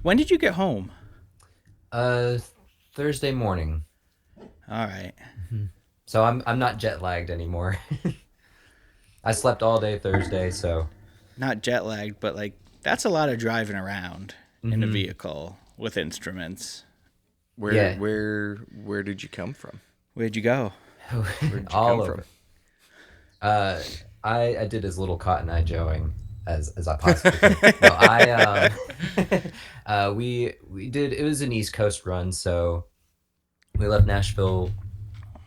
When did you get home? Uh, Thursday morning. All right. So I'm not jet lagged anymore. I slept all day Thursday, so Not jet lagged, but like that's a lot of driving around in a hmm vehicle with instruments. Where yeah, where where did you come from? Where'd you go? Where did you all come from? over. Uh, I did as little Cotton Eye Joeing as I possibly could. No, I we did. It was an East Coast run, so we left Nashville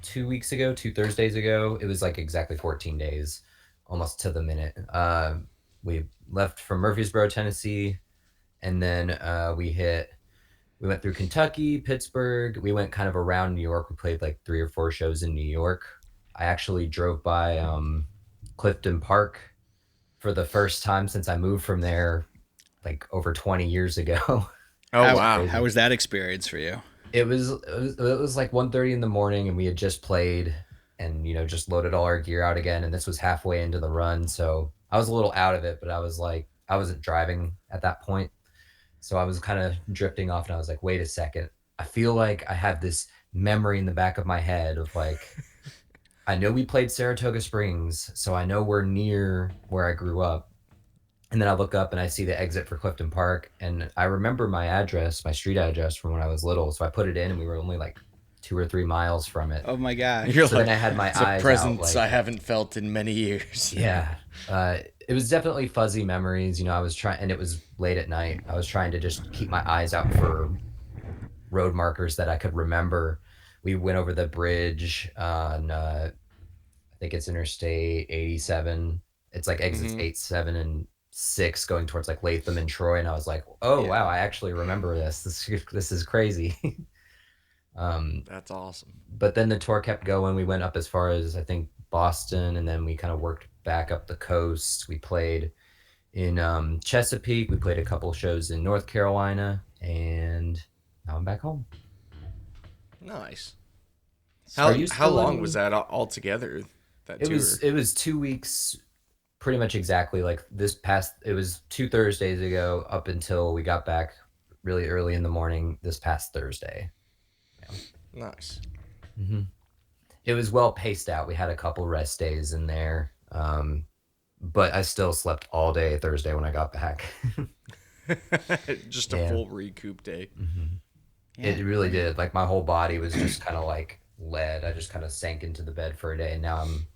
2 weeks ago, two Thursdays ago. It was like exactly 14 days, almost to the minute. We left from Murfreesboro, Tennessee, and then we went through Kentucky, Pittsburgh. We went kind of around New York. We played like 3 or 4 shows in New York. I actually drove by Clifton Park for the first time since I moved from there like over 20 years ago. Oh It's wow. How crazy. was that experience for you? It was like 1:30 in the morning and we had just played and just loaded all our gear out again, and this was halfway into the run, so I was a little out of it, but I was like I wasn't driving at that point. So I was kind of drifting off and I was like, wait a second. I feel like I have this memory in the back of my head of like, I know we played Saratoga Springs, so I know we're near where I grew up. And then I look up and I see the exit for Clifton Park. And I remember my address, my street address from when I was little. So I put it in and we were only like 2 or 3 miles from it. Oh my You're gosh. So then like, I had my it's a eyes out presence I like, haven't felt in many years. yeah. It was definitely fuzzy memories. I was trying, and it was late at night. I was trying to just keep my eyes out for road markers that I could remember. We went over the bridge on, I think it's Interstate 87. It's like exits hmm 8, 7, and 6 going towards like Latham and Troy. And I was like, oh, Yeah. wow, I actually remember this. This is crazy. um, That's awesome. but then the tour kept going. We went up as far as, I think, Boston, and then we kind of worked back up the coast. We played in Chesapeake. We played a couple shows in North Carolina, and now I'm back home. Nice. Are How you how still long was in? that altogether? That tour? It was 2 weeks, pretty much exactly like this past. It was two Thursdays ago up until we got back really early in the morning this past Thursday. Yeah. Nice. hmm It was well paced out. We had a couple rest days in there, but I still slept all day Thursday when I got back. Just a Yeah, full recoup day. Yeah. it really did. Like my whole body was just kind of like lead. I just kind of sank into the bed for a day, and now I'm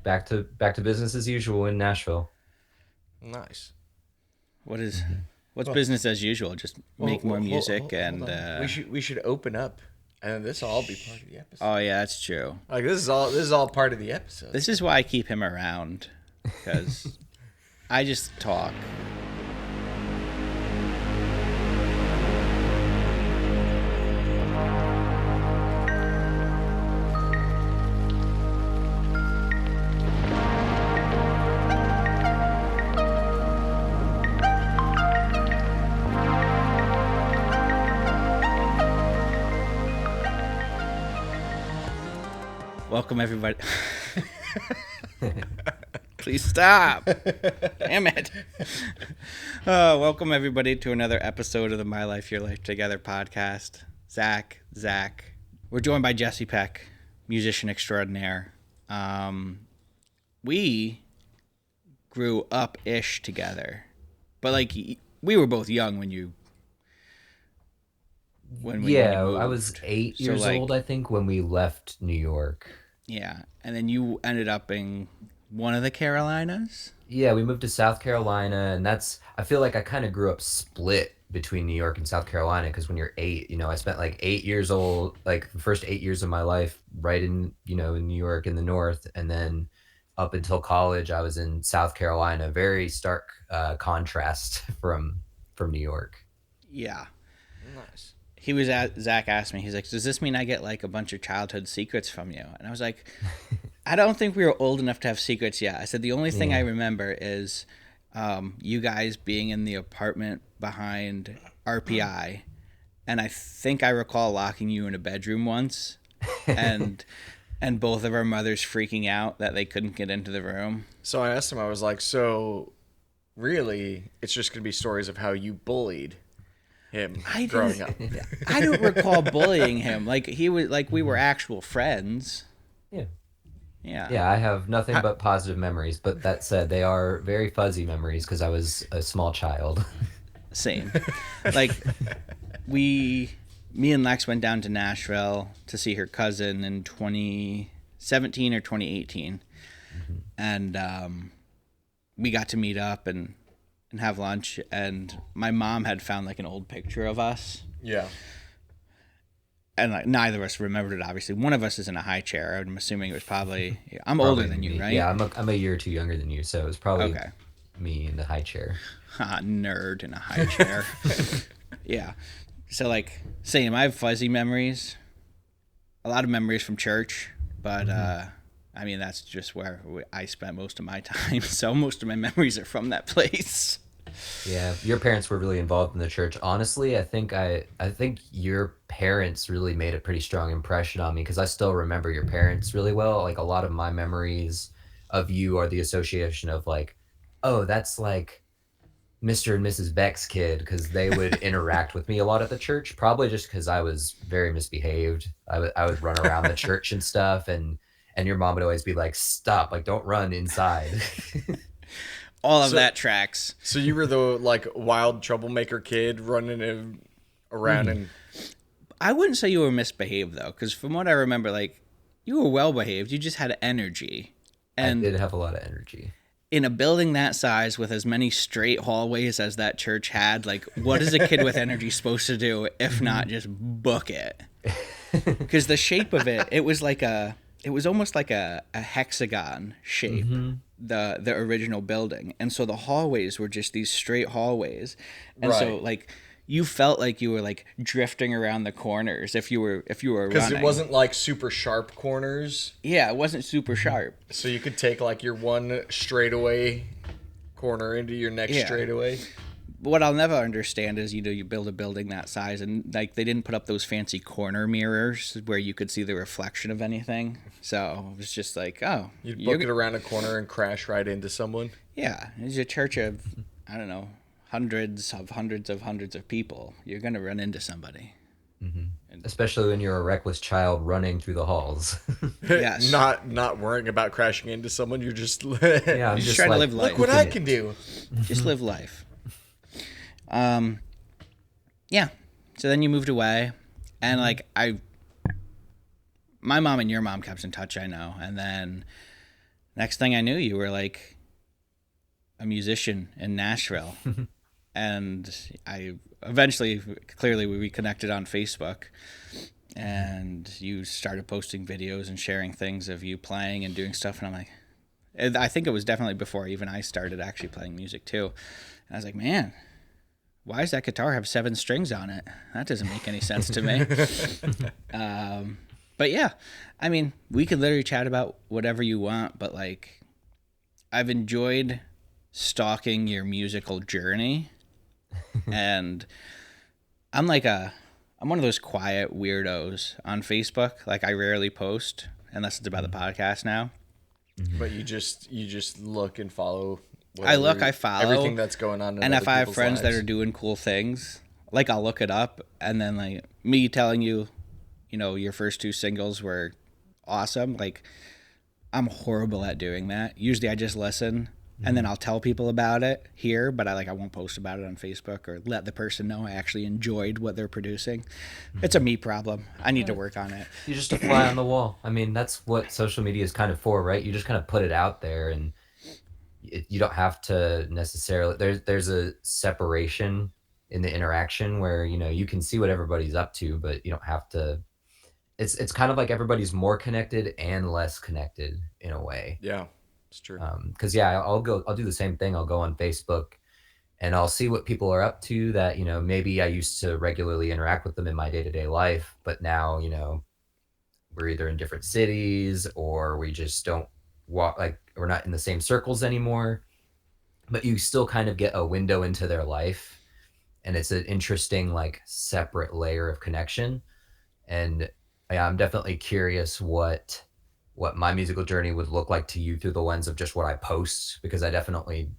back to business as usual in Nashville. Nice. What is hmm what's Well, business as usual? Just make more music hold and on. We should open up, and this will all be part of the episode. oh yeah, that's true. Like this is all part of the episode. This is why I keep him around cuz I just talk. Welcome everybody. Please stop. Damn it. Welcome everybody to another episode of the My Life Your Life Together podcast. Zach. We're joined by Jesse Peck, musician extraordinaire. We grew up ish together, but like we were both young when you Yeah, I was moved. eight So years old, like I think, when we left New York. yeah, and then you ended up in one of the Carolinas. Yeah, we moved to South Carolina, and I feel like I kind of grew up split between New York and South Carolina because when you're eight, I spent like 8 years old, like the first 8 years of my life right in New York in the north, and then up until college, I was in South Carolina. Very stark contrast from New York. Yeah, Nice. he was at Zach asked me. He's like, "Does this mean I get like a bunch of childhood secrets from you?" And I was like, "I don't think we were old enough to have secrets yet." I said, "The only thing I Yeah. remember is you guys being in the apartment behind RPI, and I think I recall locking you in a bedroom once, and and both of our mothers freaking out that they couldn't get into the room." So I asked him. I was like, so really, it's just gonna be stories of how you bullied him I growing up. didn't. I don't recall bullying him. Like he was like we were actual friends. Yeah. Yeah. Yeah, I have nothing How, but positive memories, but that said, they are very fuzzy memories because I was a small child. same. Like me and Lex went down to Nashville to see her cousin in 2017 or 2018, Mhm. and we got to meet up and have lunch. And my mom had found like an old picture of us, Yeah. and like neither of us remembered it. Obviously, one of us is in a high chair. I'm assuming it was probably. I'm older Probably than you, me. right? Yeah, I'm a year or two younger than you, so it was probably Okay. me in the high chair. Nerd in a high chair. Yeah. So like same. I have fuzzy memories. A lot of memories from church, but I mean that's just where I spent most of my time. So most of my memories are from that place. Yeah, your parents were really involved in the church. Honestly, I think your parents really made a pretty strong impression on me because I still remember your parents really well. Like a lot of my memories of you are the association of like, oh, that's like Mr. and Mrs. Beck's kid because they would interact with me a lot at the church, probably just because I was very misbehaved. I would run around the church and stuff, and your mom would always be like, "Stop! Like, don't run inside." All of So, that tracks. so you were the like wild troublemaker kid running around and I wouldn't say you were misbehaved though, because from what I remember, like you were well behaved. You just had energy, I and did have a lot of energy. in a building that size with as many straight hallways as that church had, like what is a kid with energy supposed to do if not just book it? Because the shape of it, it was almost like a hexagon shape, the original building, and so the hallways were just these straight hallways, and so Right. like you felt like you were like drifting around the corners if you were because running. it wasn't like super sharp corners, Yeah, it wasn't super sharp. so you could take like your one straightaway corner into your next Yeah. straightaway. But what I'll never understand is, you build a building that size and like they didn't put up those fancy corner mirrors where you could see the reflection of anything. So it was just like, oh, You'd you're book it around a corner and crash right into someone. yeah, it's a church of, I don't know, hundreds of people. You're gonna run into somebody. Especially when you're a reckless child running through the halls. Yes. Not worrying about crashing into someone. You're just Yeah, You're I'm just just trying to like, live life. look what I can do. Just live life. Yeah. So then you moved away, and like my mom and your mom kept in touch, I know, and then next thing I knew, you were like a musician in Nashville. And I eventually, clearly, we reconnected on Facebook, and you started posting videos and sharing things of you playing and doing stuff. And I'm like, I think it was definitely before even I started actually playing music too. And I was like, man, why does that guitar have 7 strings on it? That doesn't make any sense to me. But yeah, I mean, we could literally chat about whatever you want, but like, I've enjoyed stalking your musical journey. And I'm one of those quiet weirdos on Facebook. Like I rarely post unless it's about the podcast now. But you just look and follow. I follow everything that's going on. And other if I have people's friends that lives. are doing cool things, like I'll look it up, and then like me telling you, your first 2 singles were awesome. Like I'm horrible at doing that. Usually I just listen and then I'll tell people about it here, but I won't post about it on Facebook or let the person know I actually enjoyed what they're producing. It's a me problem. I need to work on it. you're just a fly on the wall. I mean, that's what social media is kind of for, right? You just kind of put it out there, and you don't have to necessarily. There's a separation in the interaction where you can see what everybody's up to, but you don't have to. It's kind of like everybody's more connected and less connected in a way. Yeah, it's true. Because yeah, I'll do the same thing. I'll go on Facebook and I'll see what people are up to that maybe I used to regularly interact with them in my day-to-day life, but now we're either in different cities or we just don't walk, like we're not in the same circles anymore, but you still kind of get a window into their life, and it's an interesting like separate layer of connection. And yeah, I'm definitely curious what my musical journey would look like to you through the lens of just what I post, because I definitely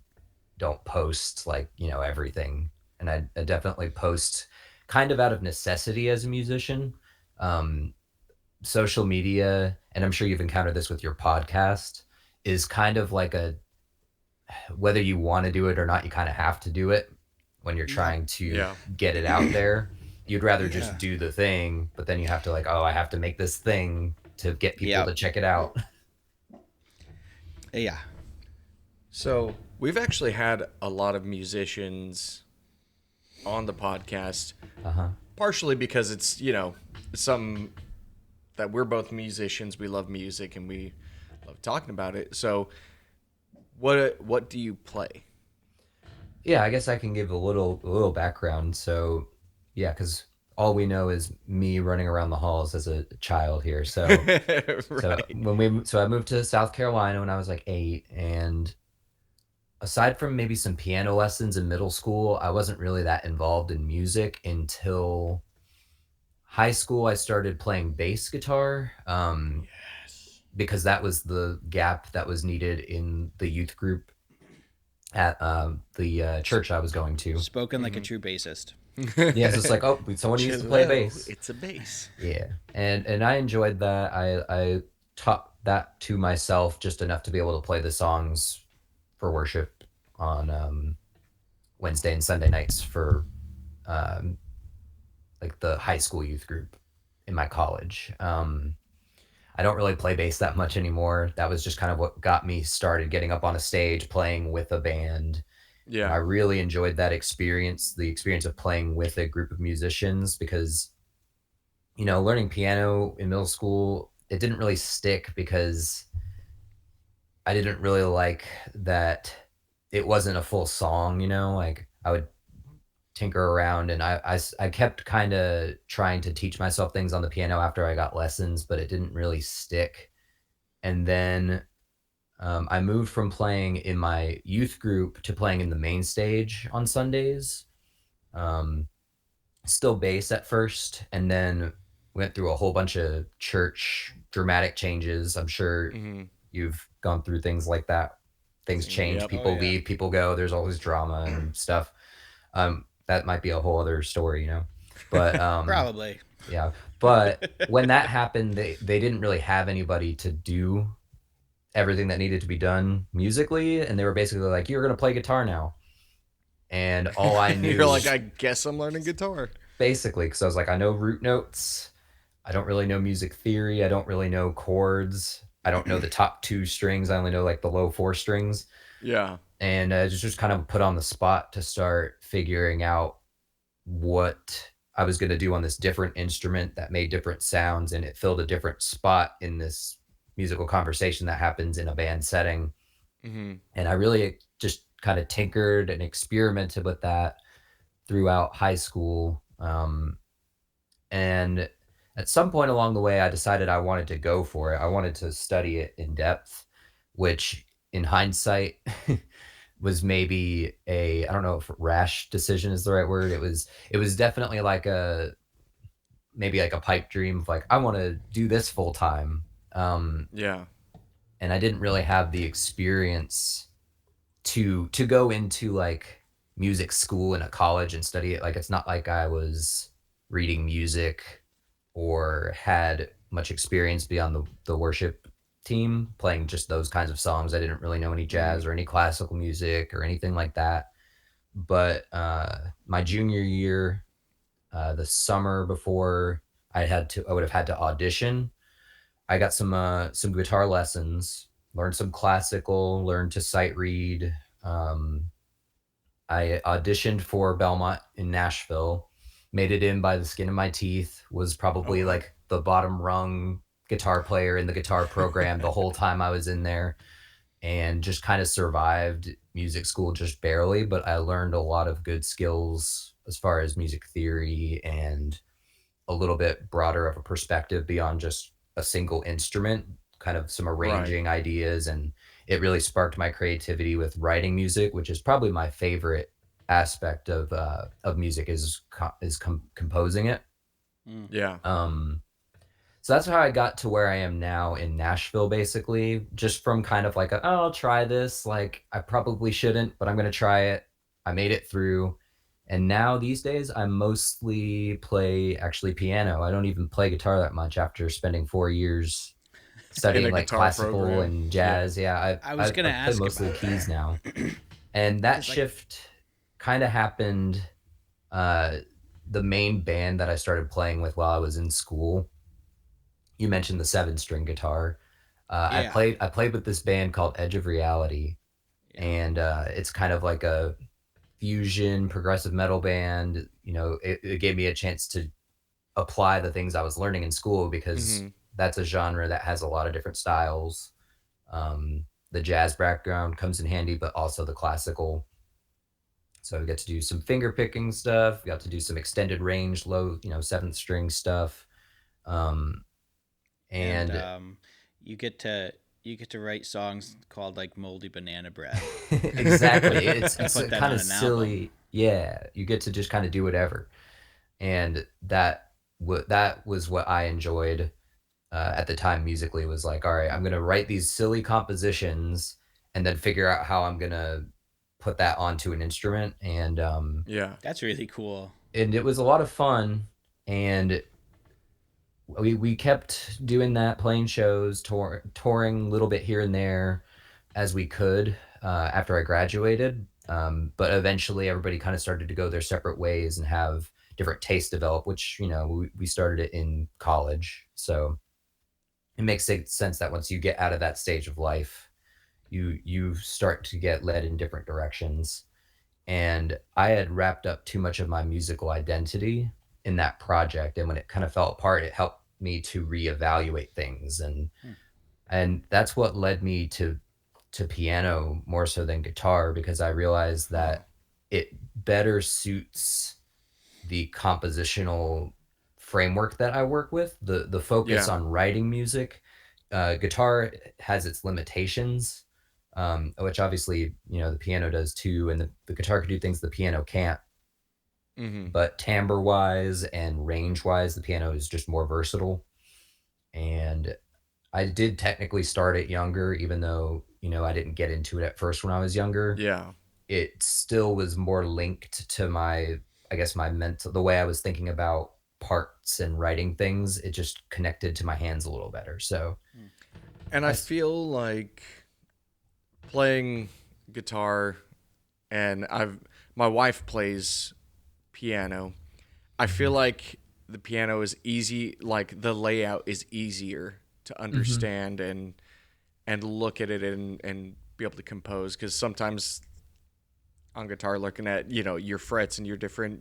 don't post like everything. and I definitely post kind of out of necessity as a musician. Um, Social media, and I'm sure you've encountered this with your podcast, is kind of like a whether you want to do it or not, you kind of have to do it when you're Yep. trying to Yeah. get it out there. You'd rather Yeah. just do the thing, but then you have to like, oh, I have to make this thing to get people Yep. to check it out. Yeah. So we've actually had a lot of musicians on the podcast, Uh-huh. partially because it's, some that we're both musicians, we love music and we love talking about it. So what do you play? Yeah, I guess I can give a little background. So, yeah, because all we know is me running around the halls as a child here. So, so Right. so I moved to South Carolina when I was like 8, and aside from maybe some piano lessons in middle school, I wasn't really that involved in music until high school. I started playing bass guitar, Yes. because that was the gap that was needed in the youth group at the church I was going to. Spoken like a true bassist. Yeah, so it's like, oh, someone needs to play Hello, bass. it's a bass. Yeah, and I enjoyed that. I taught that to myself just enough to be able to play the songs for worship on Wednesday and Sunday nights for um, like the high school youth group in my college. I don't really play bass that much anymore. That was just kind of what got me started getting up on a stage, playing with a band. And I Yeah. really enjoyed that experience, the experience of playing with a group of musicians, because, learning piano in middle school, it didn't really stick because I didn't really like that it wasn't a full song, like I would tinker around, and I kept kind of trying to teach myself things on the piano after I got lessons, but it didn't really stick. And then I moved from playing in my youth group to playing in the main stage on Sundays. Um, Still bass at first, and then went through a whole bunch of church dramatic changes. I'm sure Hmm. you've gone through things like that. Things change, Yep. Oh people yeah. leave, people go. There's always drama and stuff. That might be a whole other story. But Probably. yeah. But when that happened, they didn't really have anybody to do everything that needed to be done musically, and they were basically like, "You're gonna play guitar now." And all I You're knew, like, I guess I'm learning guitar. basically, because I was like, I know root notes. I don't really know music theory. I don't really know chords. I don't know the top two strings. I only know like the low four strings. Yeah. And just kind of put on the spot to start figuring out what I was going to do on this different instrument that made different sounds, and it filled a different spot in this musical conversation that happens in a band setting. Hmm. And I really just kind of tinkered and experimented with that throughout high school. And at some point along the way, I decided I wanted to go for it. I wanted to study it in depth, which in hindsight was maybe I don't know if rash decision is the right word. It was definitely like maybe like a pipe dream of like, I want to do this full time. Yeah. And I didn't really have the experience to go into like music school in a college and study it. Like, it's not like I was reading music or had much experience beyond the worship team playing just those kinds of songs. I didn't really know any Hmm. jazz or any classical music or anything like that. But my junior year, the summer before I would have had to audition. I got some guitar lessons, learned some classical, learned to sight read. Um, I auditioned for Belmont in Nashville, made it in by the skin of my teeth, was Oh probably wow. like the bottom rung guitar player in the guitar program the whole time I was in there, and just kind of survived music school just barely. But I learned a lot of good skills as far as music theory and a little bit broader of a perspective beyond just a single instrument, kind of some Right. arranging ideas. And it really sparked my creativity with writing music, which is probably my favorite aspect of music, is composing it. Mm. Yeah. Um, so that's how I got to where I am now in Nashville, basically, just from kind of like, oh, I'll try this. Like, I probably shouldn't, but I'm going to try it. I made it through. And now these days, I mostly play actually piano. I don't even play guitar that much after spending 4 years In studying a like guitar classical program. and Yeah. jazz. Yeah, I I was gonna play ask mostly the about keys that now, and that because, like, shift kind of happened. Uh, the main band that I started playing with while I was in school. You mentioned the 7 string guitar. yeah, I played with this band called Edge of Reality, yeah, and it's kind of like a fusion progressive metal band. You know, it gave me a chance to apply the things I was learning in school because Hmm. that's a genre that has a lot of different styles. The jazz background comes in handy, but also the classical. So we got to do some finger picking stuff. We got to do some extended range, low, 7th string stuff. Um, and and you get to write songs called like moldy banana bread exactly, and it's put them kind on of an album. silly. Yeah, you get to just kind of do whatever, and that was what I enjoyed at the time musically. Was like, all right, I'm gonna write these silly compositions and then figure out how I'm gonna put that onto an instrument, Yeah. That's really cool. and it was a lot of fun. And we kept doing that, playing shows, touring a little bit here and there as we could after I graduated. But eventually, everybody kind of started to go their separate ways and have different tastes develop, which we started it in college, so it makes sense that once you get out of that stage of life, you start to get led in different directions. And I had wrapped up too much of my musical identity in that project, and when it kind of fell apart, it helped me to reevaluate things, Hmm. and that's what led me to piano more so than guitar, because I realized Huh. that it better suits the compositional framework that I work with, the focus Yeah. on writing music. Guitar has its limitations, which obviously the piano does too, and the guitar can do things the piano can't. Hmm. But timbre wise and range wise, the piano is just more versatile. And I did technically start it younger, even though I didn't get into it at first when I was younger. Yeah. It still was more linked to my, I guess, my mental, the way I was thinking about parts and writing things. It just connected to my hands a little better. So Hmm. And I I, feel like playing guitar, and I've my wife plays piano. I feel mhm, like the piano is easy, like the layout is easier to mhm. understand and look at it and be able to compose, because sometimes on guitar, looking at your frets and your different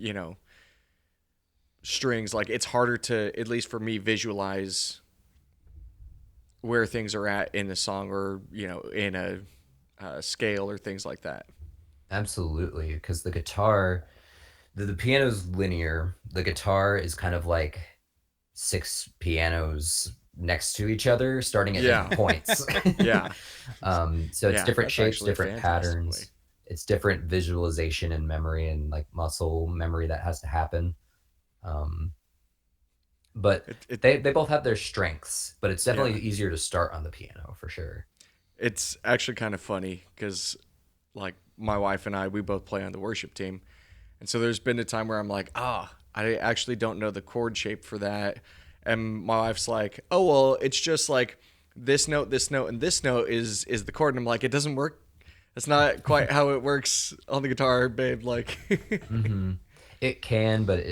strings, like it's harder to, at least for me, visualize where things are at in a song, or in a scale or things like that. Absolutely, because the guitar, the piano's linear. The guitar is kind of like 6 pianos next to each other, starting at different Yeah. points. Yeah. So it's Yeah, different that's shapes, actually a different fantastic way. patterns. It's different visualization and memory and like muscle memory that has to happen. Um, but It they both have their strengths, but it's definitely Yeah. easier to start on the piano for sure. It's actually kind of funny because, like, my wife and I, we both play on the worship team. And so there's been a time where I'm like, I actually don't know the chord shape for that. And my wife's like, oh, well, it's just like this note, and this note is the chord. And I'm like, it doesn't work. That's not quite how it works on the guitar, babe. Like, Hmm. It can, but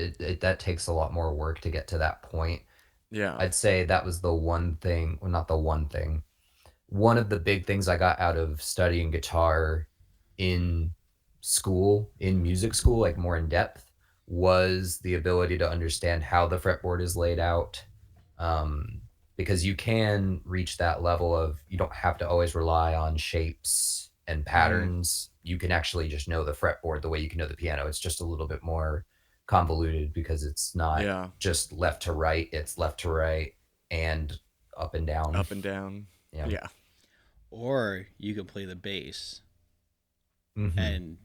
that takes a lot more work to get to that point. yeah. I'd say that was the one thing, well, not the one thing. One of the big things I got out of studying guitar in school, in music school, like more in depth, was the ability to understand how the fretboard is laid out. Um, because you can reach that level of, you don't have to always rely on shapes and Hmm. patterns. You can actually just know the fretboard the way you can know the piano. It's just a little bit more convoluted because it's not Yeah. just left to right, it's left to right and up and down. Up and down. Yeah. Yeah. Or you can play the bass, Hmm. and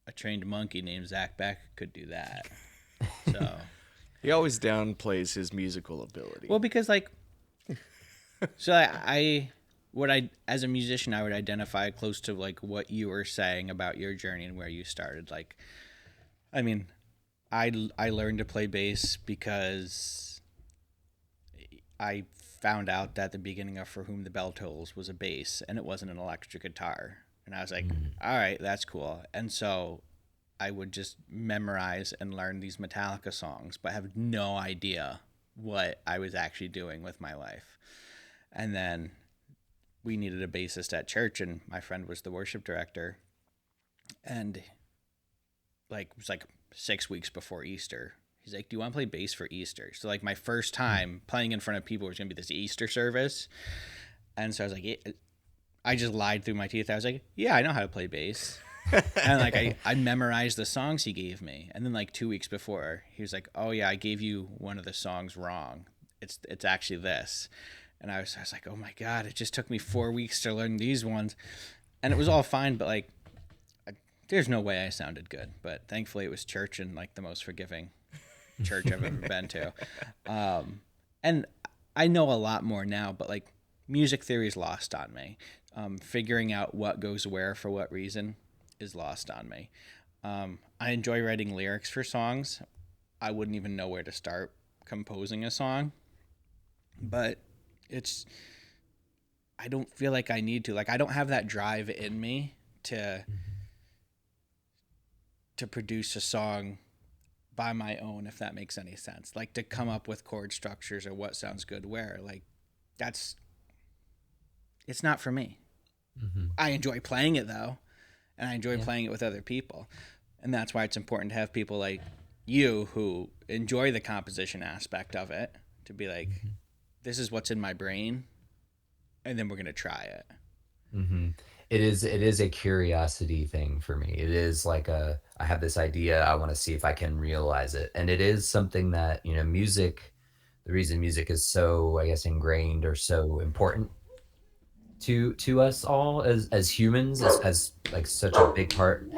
a trained monkey named Zach Beck could do that. So, He always downplays his musical well, ability. because like, so I what I as a musician I would identify close to like what you were saying about your journey and where you started. Like, I mean, I learned to play bass because I found out that the beginning of For Whom the Bell Tolls was a bass and it wasn't an electric guitar. And I was like, Mm. all right, that's cool. And so I would just memorize and learn these Metallica songs, but have no idea what I was actually doing with my life. And then we needed a bassist at church, and my friend was the worship director. And like, it was like 6 weeks before Easter. He's like, "Do you want to play bass for Easter?" So like my first time playing in front of people was gonna be this Easter service, and so I was like, yeah. I just lied through my teeth. I was like, "Yeah, I know how to play bass." And like I memorized the songs he gave me, and then like 2 weeks before, he was like, "Oh yeah, I gave you one of the songs wrong. It's actually this." And I was like, "Oh my god! It just took me 4 weeks to learn these ones," and it was all fine. But like, there's no way I sounded good. But thankfully, it was church and like the most forgiving church I've ever been to. And I know a lot more now, but like music theory is lost on me. Figuring out what goes where for what reason is lost on me. I enjoy writing lyrics for songs. I wouldn't even know where to start composing a song, but it's I don't feel like I need to. Like I don't have that drive in me to produce a song by my own, if that makes any sense. Like to come up with chord structures or what sounds good where. Like that's it's not for me. Mm-hmm. I enjoy playing it though, and I enjoy Yeah. playing it with other people. And that's why it's important to have people like you who enjoy the composition aspect of it to be like, Mm-hmm. this is what's in my brain, and then we're going to try it. Mm-hmm. It is a curiosity thing for me. It is like I have this idea, I want to see if I can realize it. And it is something that, music, the reason music is so, I guess, ingrained or so important to us all as humans, as like such a big part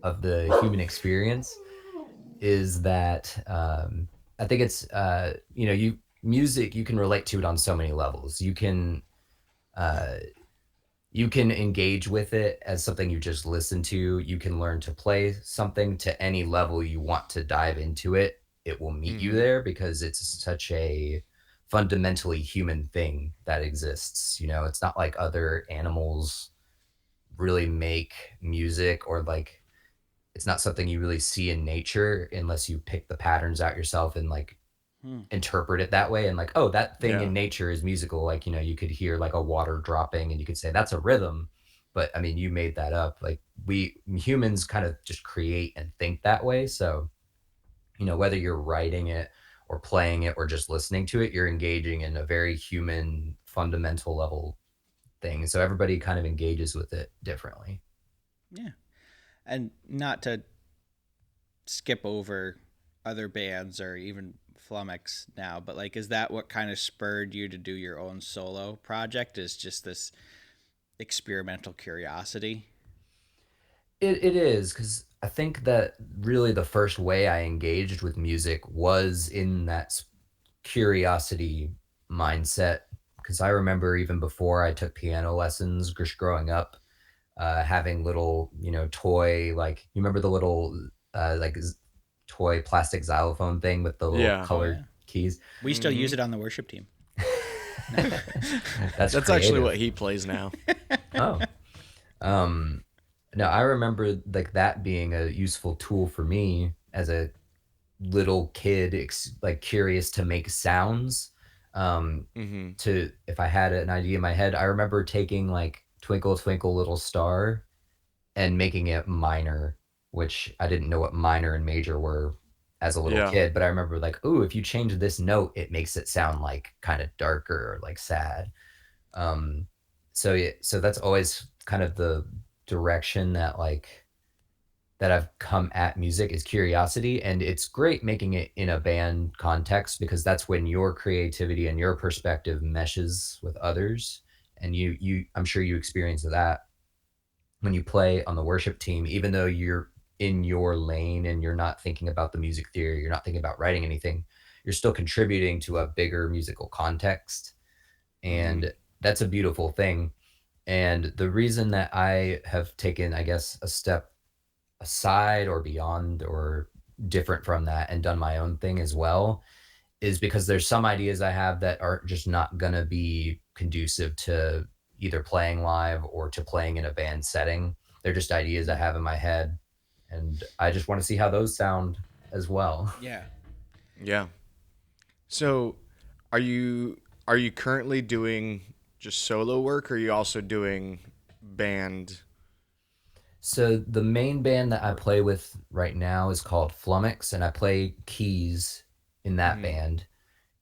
of the human experience, is that I think it's you music, you can relate to it on so many levels. Uh you can engage with it as something you just listen to. You can learn to play something to any level you want to dive into it. It will meet you Mm-hmm. there because it's such a fundamentally human thing that exists. It's not like other animals really make music, or like it's not something you really see in nature unless you pick the patterns out yourself and like Hmm. interpret it that way, and like, oh, that thing Yeah. in nature is musical. Like, you could hear like a water dropping and you could say that's a rhythm, but I mean, you made that up. Like, we humans kind of just create and think that way. So, whether you're writing it or playing it or just listening to it, you're engaging in a very human fundamental level thing. So everybody kind of engages with it differently. Yeah. And not to skip over other bands or even Flummox now, but like, is that what kind of spurred you to do your own solo project? Is just this experimental curiosity? It is, because I think that really the first way I engaged with music was in that curiosity mindset. Because I remember even before I took piano lessons, just growing up, having little, toy, like, you remember the little, like, toy plastic xylophone thing with the little Yeah. Oh, colored yeah. keys? We still use Mm-hmm. it on the worship team. That's That's actually what creative. he plays now. Oh, um, no, I remember like that being a useful tool for me as a little kid, like curious to make sounds. Um, Mm-hmm. to If I had an idea in my head, I remember taking like Twinkle Twinkle Little Star and making it minor, which I didn't know what minor and major were as a little Yeah. kid, but I remember like, ooh, if you change this note, it makes it sound like kind of darker or like sad. Um, so yeah, so that's always kind of the direction that I've come at music, is curiosity. And it's great making it in a band context because that's when your creativity and your perspective meshes with others. And I'm sure you experience that when you play on the worship team, even though you're in your lane and you're not thinking about the music theory, you're not thinking about writing anything, you're still contributing to a bigger musical context. Mm-hmm. And that's a beautiful thing. And the reason that I have taken, I guess, a step aside or beyond or different from that and done my own thing as well is because there's some ideas I have that are just not going to be conducive to either playing live or to playing in a band setting. They're just ideas I have in my head, and I just want to see how those sound as well. Yeah. Yeah. So, are you currently doing just solo work, or are you also doing band So the main band that I work? play with right now is called Flummox, and I play keys in that Hmm. band.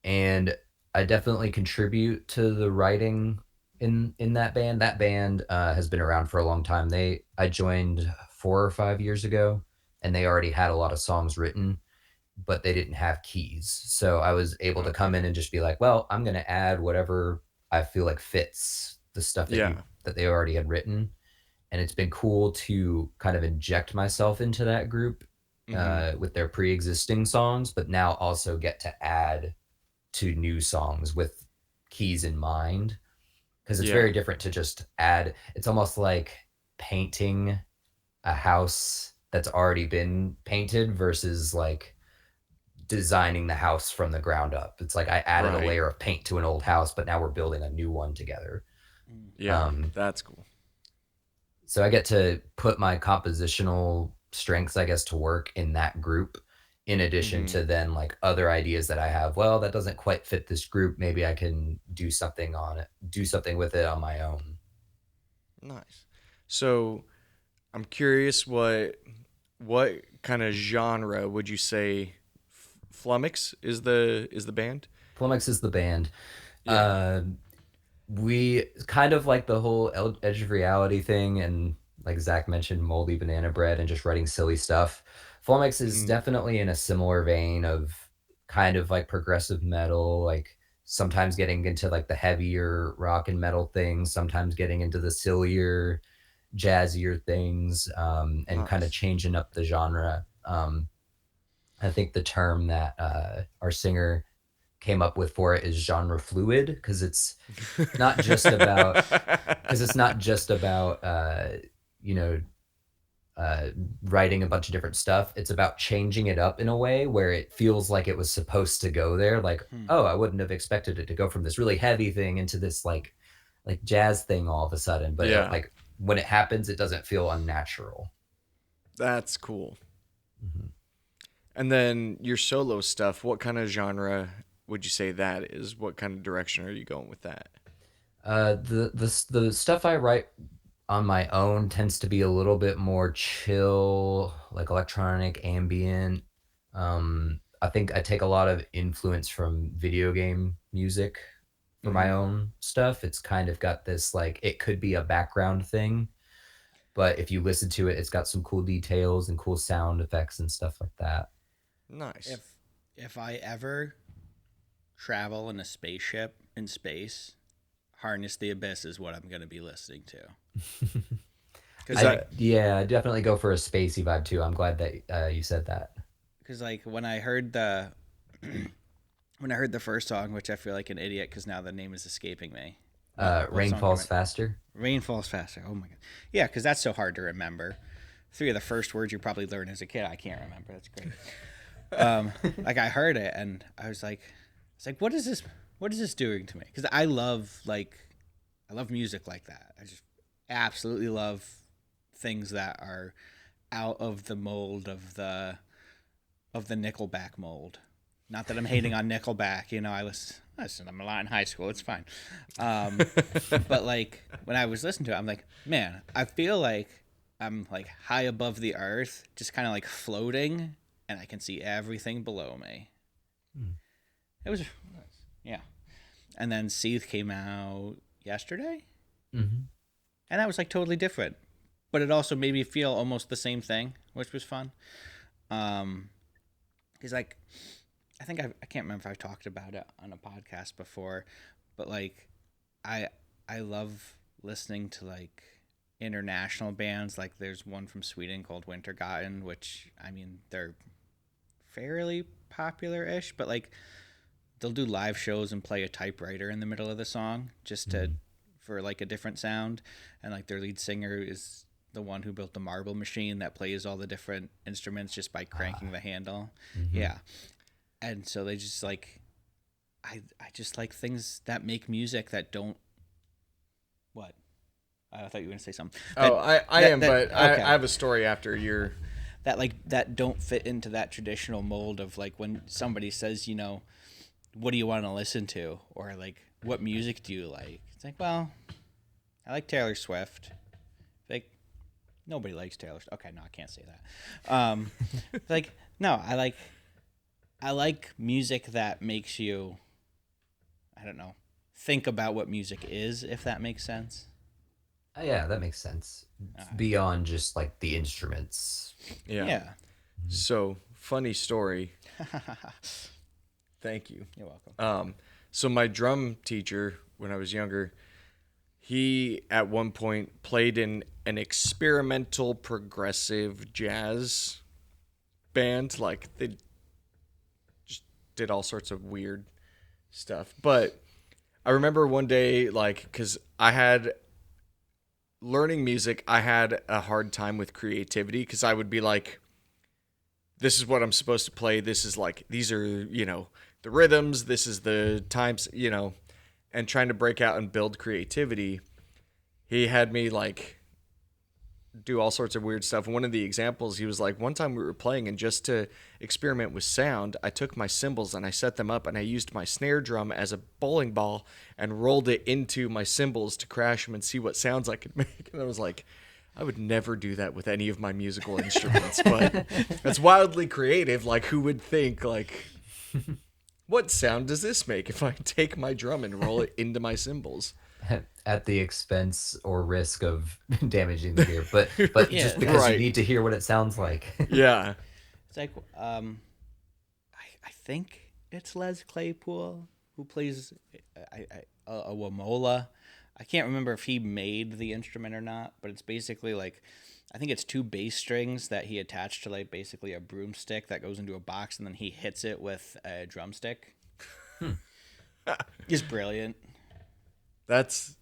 And I definitely contribute to the writing in that band. That band has been around for a long time. I joined 4 or 5 years ago, and they already had a lot of songs written, but they didn't have keys. So I was able to come Okay. in and just be like, well, I'm going to add whatever I feel like fits the stuff Yeah. that they already had written. And it's been cool to kind of inject myself into that group Hmm. with their pre-existing songs, but now also get to add to new songs with keys in mind, because it's Yeah. very different to just add. It's almost like painting a house that's already been painted versus like designing the house from the ground up. It's like I added a Right. layer of paint to an old house, but now we're building a new one together. Mm. Yeah. um, That's cool. so I get to put my compositional strengths, I guess, to work in that group, in addition Hmm. to then like other ideas that I have. Well, that doesn't quite fit this group. Maybe I can do something on it, do something with it on my own. Nice. So, I'm curious, what kind of genre would you say Flummox is the band? Flummox is the band. Yeah. Uh, we kind of like the whole edge of reality thing, and like Zach mentioned, moldy banana bread and just writing silly stuff. Flummox is Hmm. definitely in a similar vein of kind of like progressive metal, like sometimes getting into like the heavier rock and metal things, sometimes getting into the sillier, jazzier things, and kind of Nice. changing up the genre. I think the term that our singer came up with for it is genre fluid, because not just about it's not just about you know uh, writing a bunch of different stuff. It's about changing it up in a way where it feels like it was supposed to go there. Like, Hmm. oh, I wouldn't have expected it to go from this really heavy thing into this like jazz thing all of a sudden. But Yeah. like when it happens, it doesn't feel unnatural. That's cool. Mhm. And then your solo stuff, what kind of genre would you say that is? What kind of direction are you going with that? The stuff I write on my own tends to be a little bit more chill, like electronic ambient. I think I take a lot of influence from video game music for my Hmm. own stuff. It's kind of got this like it could be a background thing, but if you listen to it, it's got some cool details and cool sound effects and stuff like that. Nice. If I ever travel in a spaceship in space, Harness the Abyss is what I'm going to be listening to. Because Is I that Yeah, I definitely go for a spacey vibe too. I'm glad that you said that. when I heard the when I heard the first song, which I feel like an idiot because now the name is escaping me. What Rain song came falls in? faster. Rain Falls Faster. Oh my god. Yeah, because that's so hard to remember. Three of the first words you probably learned as a kid. I can't remember. That's great. Like I heard it and it's like, what is this? What is this doing to me? Because I love music like that. I just absolutely love things that are out of the mold of the Nickelback mold. Not that I'm hating on Nickelback. Listen, I'm a lot in high school. It's fine. Um, but like when I was listening to it, I'm like, man, I feel like I'm like high above the earth, just kind of like floating, and I can see everything below me. It was, yeah. And then Seeth came out yesterday, Mm-hmm. and that was like totally different, but it also made me feel almost the same thing, which was fun. Um, because like I can't remember if I've talked about it on a podcast before, but like I I love listening to like international bands. Like there's one from Sweden called Wintergatan, which I mean they're fairly popular-ish, but like they'll do live shows and play a typewriter in the middle of the song just to Mm-hmm. for like a different sound, and like their lead singer is the one who built the marble machine that plays all the different instruments just by cranking the handle. Mm-hmm. Yeah. And so they just like, I just like things that make music that don't, what? I thought you were going to say something. Oh, I am, but okay. I have a story after your... That don't fit into that traditional mold of like when somebody says, what do you want to listen to? Or like, what music do you like? It's like, well, I like Taylor Swift. Like, nobody likes Taylor Swift. Okay, no, I can't say that. Like, no, I like music that makes you, I don't know, think about what music is, if that makes sense. Yeah, that makes sense. Beyond just like the instruments. Yeah. So, funny story. Thank you. You're welcome. So my drum teacher, when I was younger, he at one point played in an experimental progressive jazz band. Like they just did all sorts of weird stuff. But I remember one day, like, because I had learning music, I had a hard time with creativity because I would be like, this is what I'm supposed to play. This is like, these are, the rhythms. This is the times, and trying to break out and build creativity. He had me like do all sorts of weird stuff. And one of the examples, he was like, one time we were playing, and just to experiment with sound, I took my cymbals and I set them up, and I used my snare drum as a bowling ball and rolled it into my cymbals to crash them and see what sounds I could make. And I was like, I would never do that with any of my musical instruments, but that's wildly creative. Like, who would think, like, what sound does this make if I take my drum and roll it into my cymbals? At the expense or risk of damaging the gear, but Yeah, just because right. you need to hear what it sounds like. Yeah. It's like, I think it's Les Claypool who plays a Wamola. I can't remember if he made the instrument or not, but it's basically like, I think it's two bass strings that he attached to like basically a broomstick that goes into a box, and then he hits it with a drumstick. It's brilliant. That's,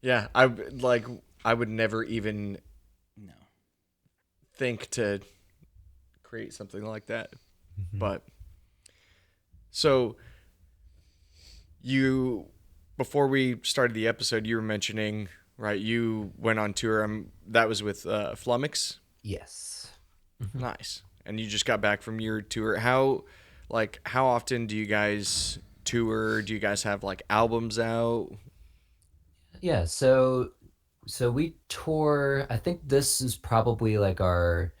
yeah. I would never even No. think to create something like that. But so before we started the episode, you were mentioning, right, you went on tour. That was with Flummox. Yes. Nice. And you just got back from your tour. How often do you guys tour? Do you guys have like albums out? Yeah, so we tour. I think this is probably like our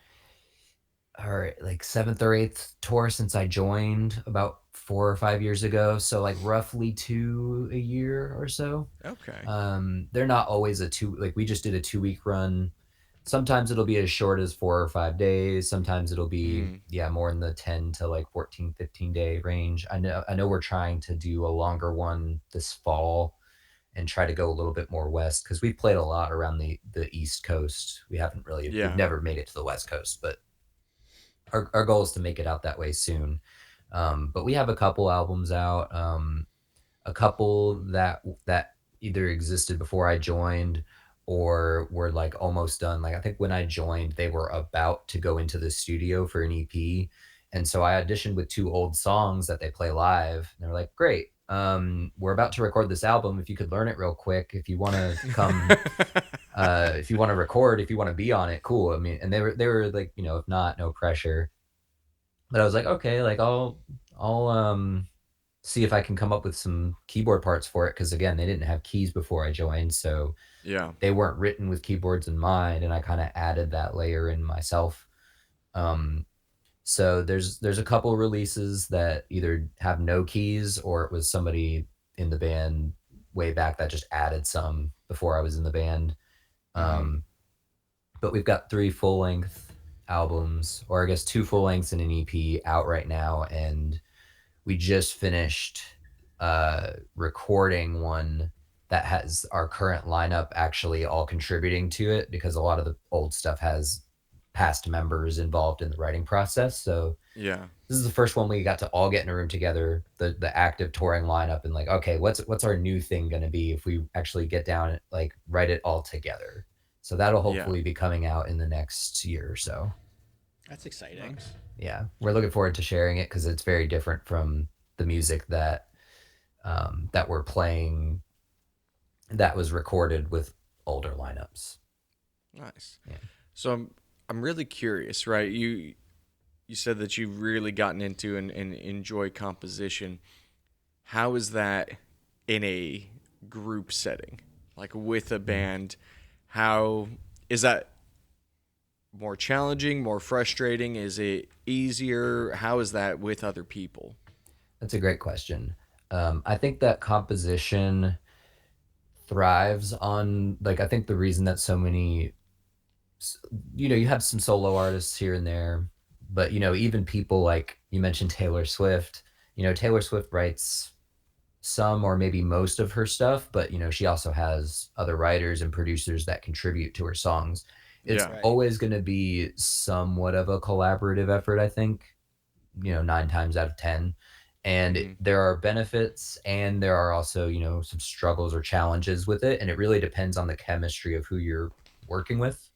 like seventh or eighth tour since I joined about 4 or 5 years ago. So like roughly 2 a year or so. Okay. They're not always like we just did a 2 week run. Sometimes it'll be as short as 4 or 5 days. Sometimes it'll be more in the 10 to like 14, 15 day range. I know we're trying to do a longer one this fall and try to go a little bit more west, because we've played a lot around the East Coast. We've never made it to the West Coast, but our goal is to make it out that way soon. But we have a couple albums out, a couple that either existed before I joined or were like almost done. Like I think when I joined, they were about to go into the studio for an EP. And so I auditioned with 2 old songs that they play live. And they're like, great. We're about to record this album. If you could learn it real quick, if you want to come, if you want to record, if you want to be on it, cool. I mean, and they were like, if not, no pressure. But I was like, okay, like I'll see if I can come up with some keyboard parts for it. Cause again, they didn't have keys before I joined. So Yeah. they weren't written with keyboards in mind. And I kind of added that layer in myself. So there's a couple releases that either have no keys, or it was somebody in the band way back that just added some before I was in the band. But we've got 3 full-length albums, or I guess 2 full-lengths and an EP out right now. And we just finished recording one that has our current lineup actually all contributing to it, because a lot of the old stuff has past members involved in the writing process. So Yeah. this is the first one we got to all get in a room together, the active touring lineup, and like, okay, what's our new thing going to be if we actually get down and like write it all together. So that'll Yeah. hopefully be coming out in the next year or so. That's exciting. Nice. Yeah, we're looking forward to sharing it because it's very different from the music that we're playing that was recorded with older lineups. Nice. Yeah. So I'm really curious, right? You said that you've really gotten into and enjoy composition. How is that in a group setting, like with a band? How is that more challenging, more frustrating? Is it easier? How is that with other people? That's a great question. I think that composition thrives on, like, I think the reason that so many, you have some solo artists here and there, but even people like you mentioned Taylor Swift. Taylor Swift writes some or maybe most of her stuff, but she also has other writers and producers that contribute to her songs. It's Yeah. Right. always going to be somewhat of a collaborative effort, I think, 9 times out of 10. And Mm-hmm. there are benefits and there are also, some struggles or challenges with it. And it really depends on the chemistry of who you're working with.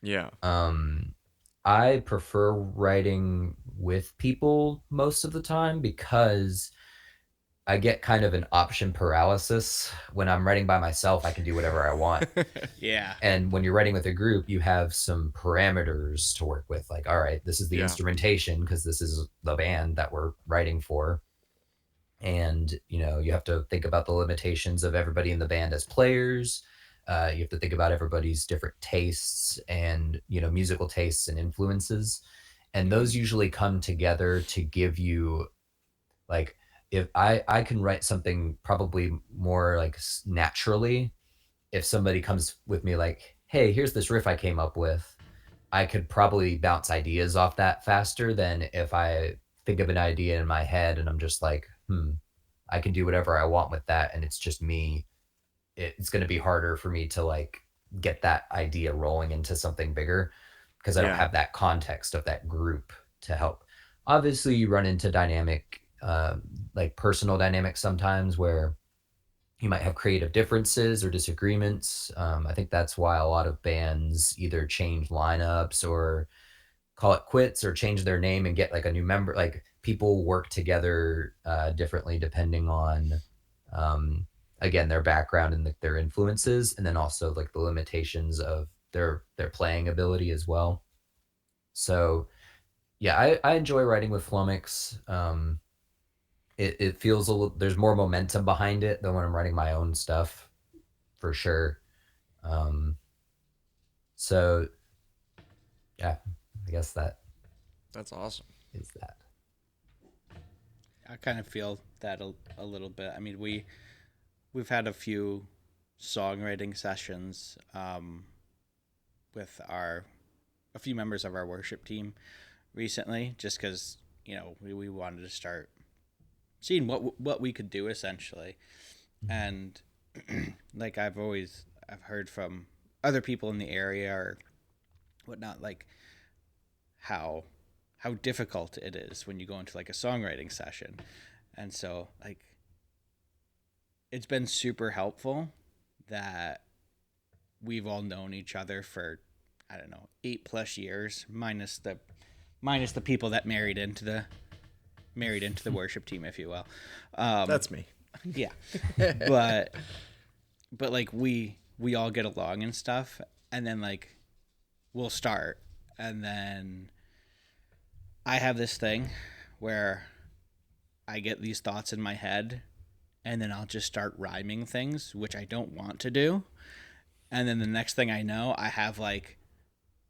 Yeah. Um, I prefer writing with people most of the time because I get kind of an option paralysis. When I'm writing by myself, I can do whatever I want. Yeah. And when you're writing with a group, you have some parameters to work with. Like, all right, this is the Yeah. instrumentation because this is the band that we're writing for. And, you have to think about the limitations of everybody in the band as players. You have to think about everybody's different tastes and, musical tastes and influences. And Mm-hmm. those usually come together to give you, like, if I can write something probably more like naturally if somebody comes with me like, hey, here's this riff I came up with. I could probably bounce ideas off that faster than if I think of an idea in my head and I'm just like, I can do whatever I want with that and it's just me. It's going to be harder for me to like get that idea rolling into something bigger because I don't Yeah. have that context of that group to help. Obviously, you run into dynamic, like personal dynamics sometimes where you might have creative differences or disagreements. I think that's why a lot of bands either change lineups or call it quits or change their name and get like a new member. Like people work together differently depending on, um, again, their background and their influences, and then also like the limitations of their playing ability as well. So yeah, I enjoy writing with Flummox. It feels a little, there's more momentum behind it than when I'm writing my own stuff for sure. Um, so yeah, I guess that That's awesome. is that. I kind of feel that a little bit. I mean, we've had a few songwriting sessions with a few members of our worship team recently, just because we wanted to start seeing what we could do essentially, and like I've heard from other people in the area or whatnot, like how difficult it is when you go into like a songwriting session, and so like it's been super helpful that we've all known each other for I don't know 8+ years minus the people that married into the worship team, if you will. That's me. Yeah, but like we all get along and stuff, and then like we'll start, and then I have this thing where I get these thoughts in my head, and then I'll just start rhyming things, which I don't want to do. And then the next thing I know, I have like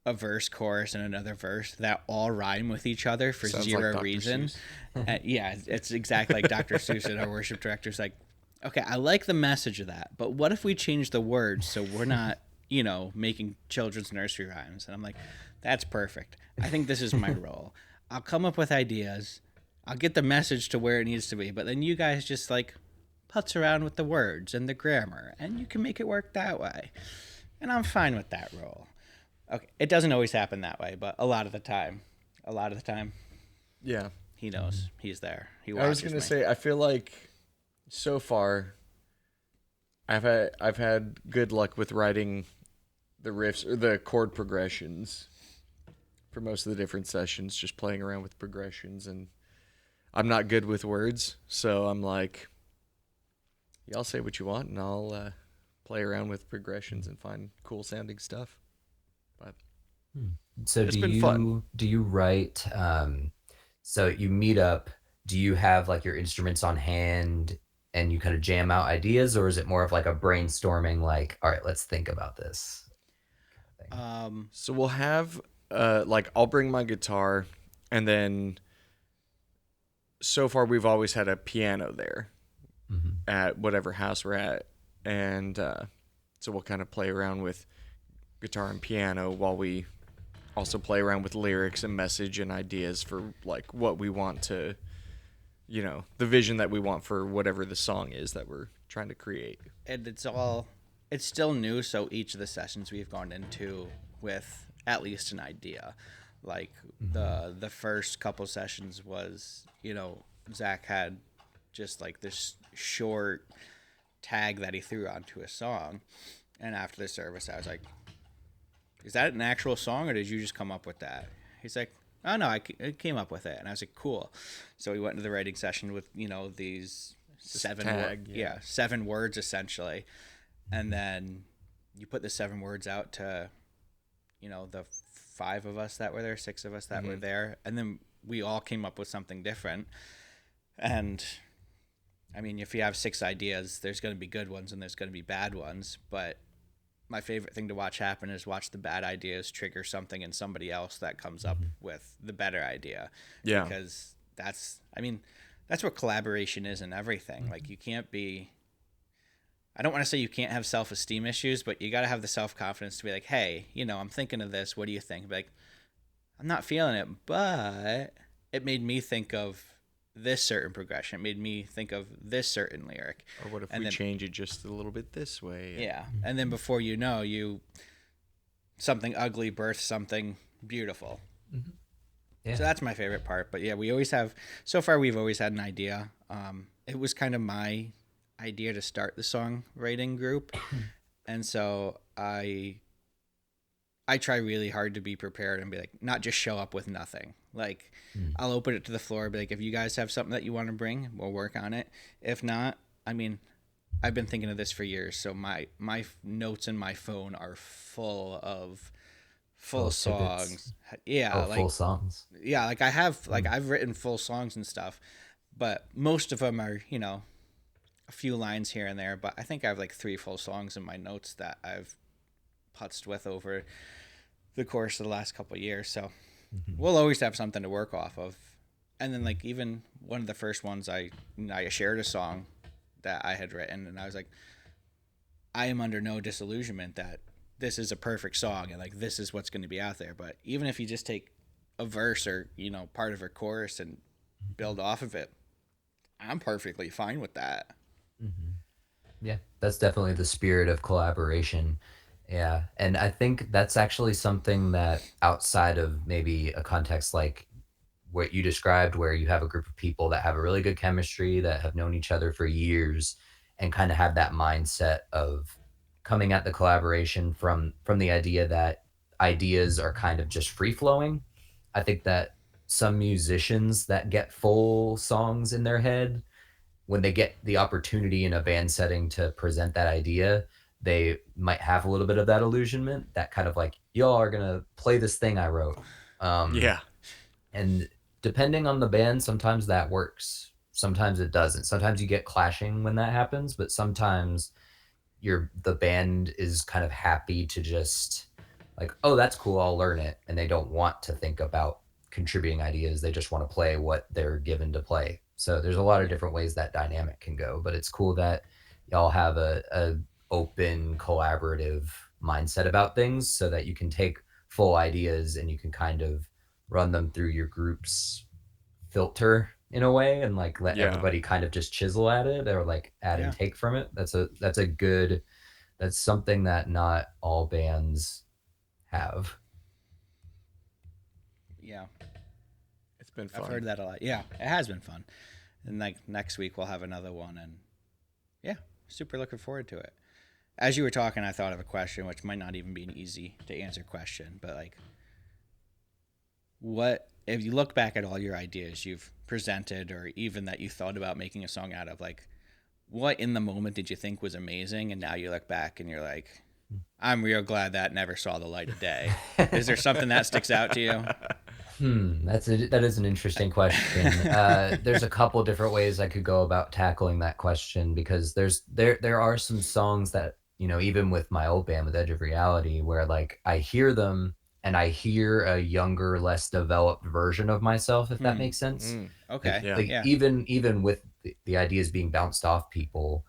a verse, chorus, and another verse that all rhyme with each other for Sounds zero like Dr. reason. Seuss. Yeah, it's exactly like Dr. Seuss and our worship director's like, okay, I like the message of that, but what if we change the words so we're not, making children's nursery rhymes? And I'm like, that's perfect. I think this is my role. I'll come up with ideas. I'll get the message to where it needs to be, but then you guys just like putz around with the words and the grammar, and you can make it work that way. And I'm fine with that role. Okay, it doesn't always happen that way, but a lot of the time, Yeah. he knows he's there. He I was watches gonna me. say, I feel like so far I've had good luck with writing the riffs or the chord progressions for most of the different sessions, just playing around with progressions. And I'm not good with words, so I'm like, y'all say what you want, and I'll play around with progressions and find cool sounding stuff. But So it's been fun. do you write so you meet up, do you have like your instruments on hand and you kind of jam out ideas, or is it more of like a brainstorming, like, all right, let's think about this kind of thing? So we'll have like I'll bring my guitar, and then so far we've always had a piano there Mm-hmm. at whatever house we're at, and so we'll kind of play around with guitar and piano while we also play around with lyrics and message and ideas for like what we want to, the vision that we want for whatever the song is that we're trying to create. And it's still new, so each of the sessions we've gone into with at least an idea. Like the first couple sessions was, Zach had just like this short tag that he threw onto a song, and after the service I was like, is that an actual song or did you just come up with that? He's like, oh no, I came up with it. And I was like, cool. So we went into the writing session with, these seven words essentially. And then you put the 7 words out to, the 5 of us that were there, 6 of us that were there. And then we all came up with something different. And I mean, if you have 6 ideas, there's going to be good ones and there's going to be bad ones. But my favorite thing to watch happen is watch the bad ideas trigger something in somebody else that comes up with the better idea. Yeah. Because that's what collaboration is in everything. Like you can't be, I don't want to say you can't have self-esteem issues, but you got to have the self-confidence to be like, hey, I'm thinking of this. What do you think? Be like, I'm not feeling it, but it made me think of this certain progression. It made me think of this certain lyric. Or what if and we then, change it just a little bit this way? Yeah. And then before you know, something ugly births something beautiful. Mm-hmm. Yeah. So that's my favorite part. But yeah, so far we've always had an idea. It was kind of my idea to start the songwriting group. And so I try really hard to be prepared and be like, not just show up with nothing. Like I'll open it to the floor, be like, if you guys have something that you want to bring, we'll work on it. If not, I mean, I've been thinking of this for years. So my notes in my phone are full of full songs. Yeah. Full songs. Yeah. Like I've written full songs and stuff, but most of them are, a few lines here and there, but I think I have like 3 full songs in my notes that I've putzed with over the course of the last couple of years. So we'll always have something to work off of. And then like even one of the first ones I shared a song that I had written, and I was like, I am under no disillusionment that this is a perfect song and like this is what's going to be out there. But even if you just take a verse or part of a chorus and build off of it, I'm perfectly fine with that. Yeah, that's definitely the spirit of collaboration. Yeah, and I think that's actually something that outside of maybe a context like what you described, where you have a group of people that have a really good chemistry, that have known each other for years, and kind of have that mindset of coming at the collaboration from the idea that ideas are kind of just free flowing. I think that some musicians that get full songs in their head, when they get the opportunity in a band setting to present that idea, they might have a little bit of that illusionment, that kind of like, y'all are gonna play this thing I wrote. Yeah. And depending on the band, sometimes that works. Sometimes it doesn't. Sometimes you get clashing when that happens, but sometimes the band is kind of happy to just like, oh, that's cool, I'll learn it. And they don't want to think about contributing ideas. They just want to play what they're given to play. So there's a lot of different ways that dynamic can go, but it's cool that y'all have a open, collaborative mindset about things so that you can take full ideas and you can kind of run them through your group's filter in a way, and like let everybody kind of just chisel at it or like add and take from it. That's something that not all bands have. Yeah. It's been fun. I've heard that a lot. Yeah, it has been fun. And like next week we'll have another one, and yeah, super looking forward to it. as you were talking, I thought of a question, which might not even be an easy to answer question, but like, what if you look back at all your ideas you've presented, or even that you thought about making a song out of, like, what in the moment did you think was amazing, and now you look back and you're like, I'm real glad that never saw the light of day. Is there something that sticks out to you? That is an interesting question. There's a couple different ways I could go about tackling that question, because there are some songs that, you know, even with my old band with Edge of Reality, where like I hear them and I hear a younger, less developed version of myself, if that makes sense. Okay. Yeah. Like even with the ideas being bounced off people,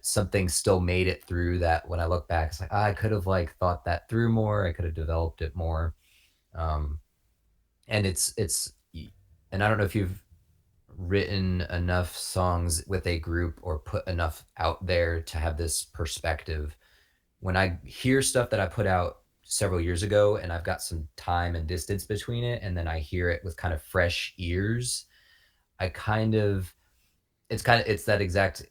something still made it through that. When I look back, it's like, I could have like thought that through more. I could have developed it more. And it's and I don't know if you've written enough songs with a group or put enough out there to have this perspective. When I hear stuff that I put out several years ago and I've got some time and distance between it, and then I hear it with kind of fresh ears, I kind of it's that exact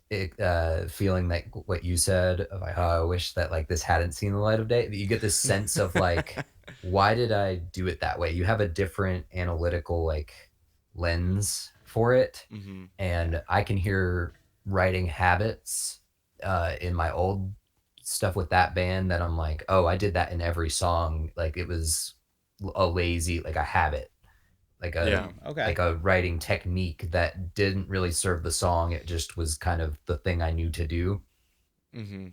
feeling, that what you said of like, oh, I wish that like this hadn't seen the light of day. You get this sense of like, why did I do it that way? You have a different analytical like lens for it. And I can hear writing habits in my old stuff with that band that I'm like, oh, I did that in every song. Like it was a lazy, like a habit, like a like a writing technique that didn't really serve the song. It just was kind of the thing I knew to do.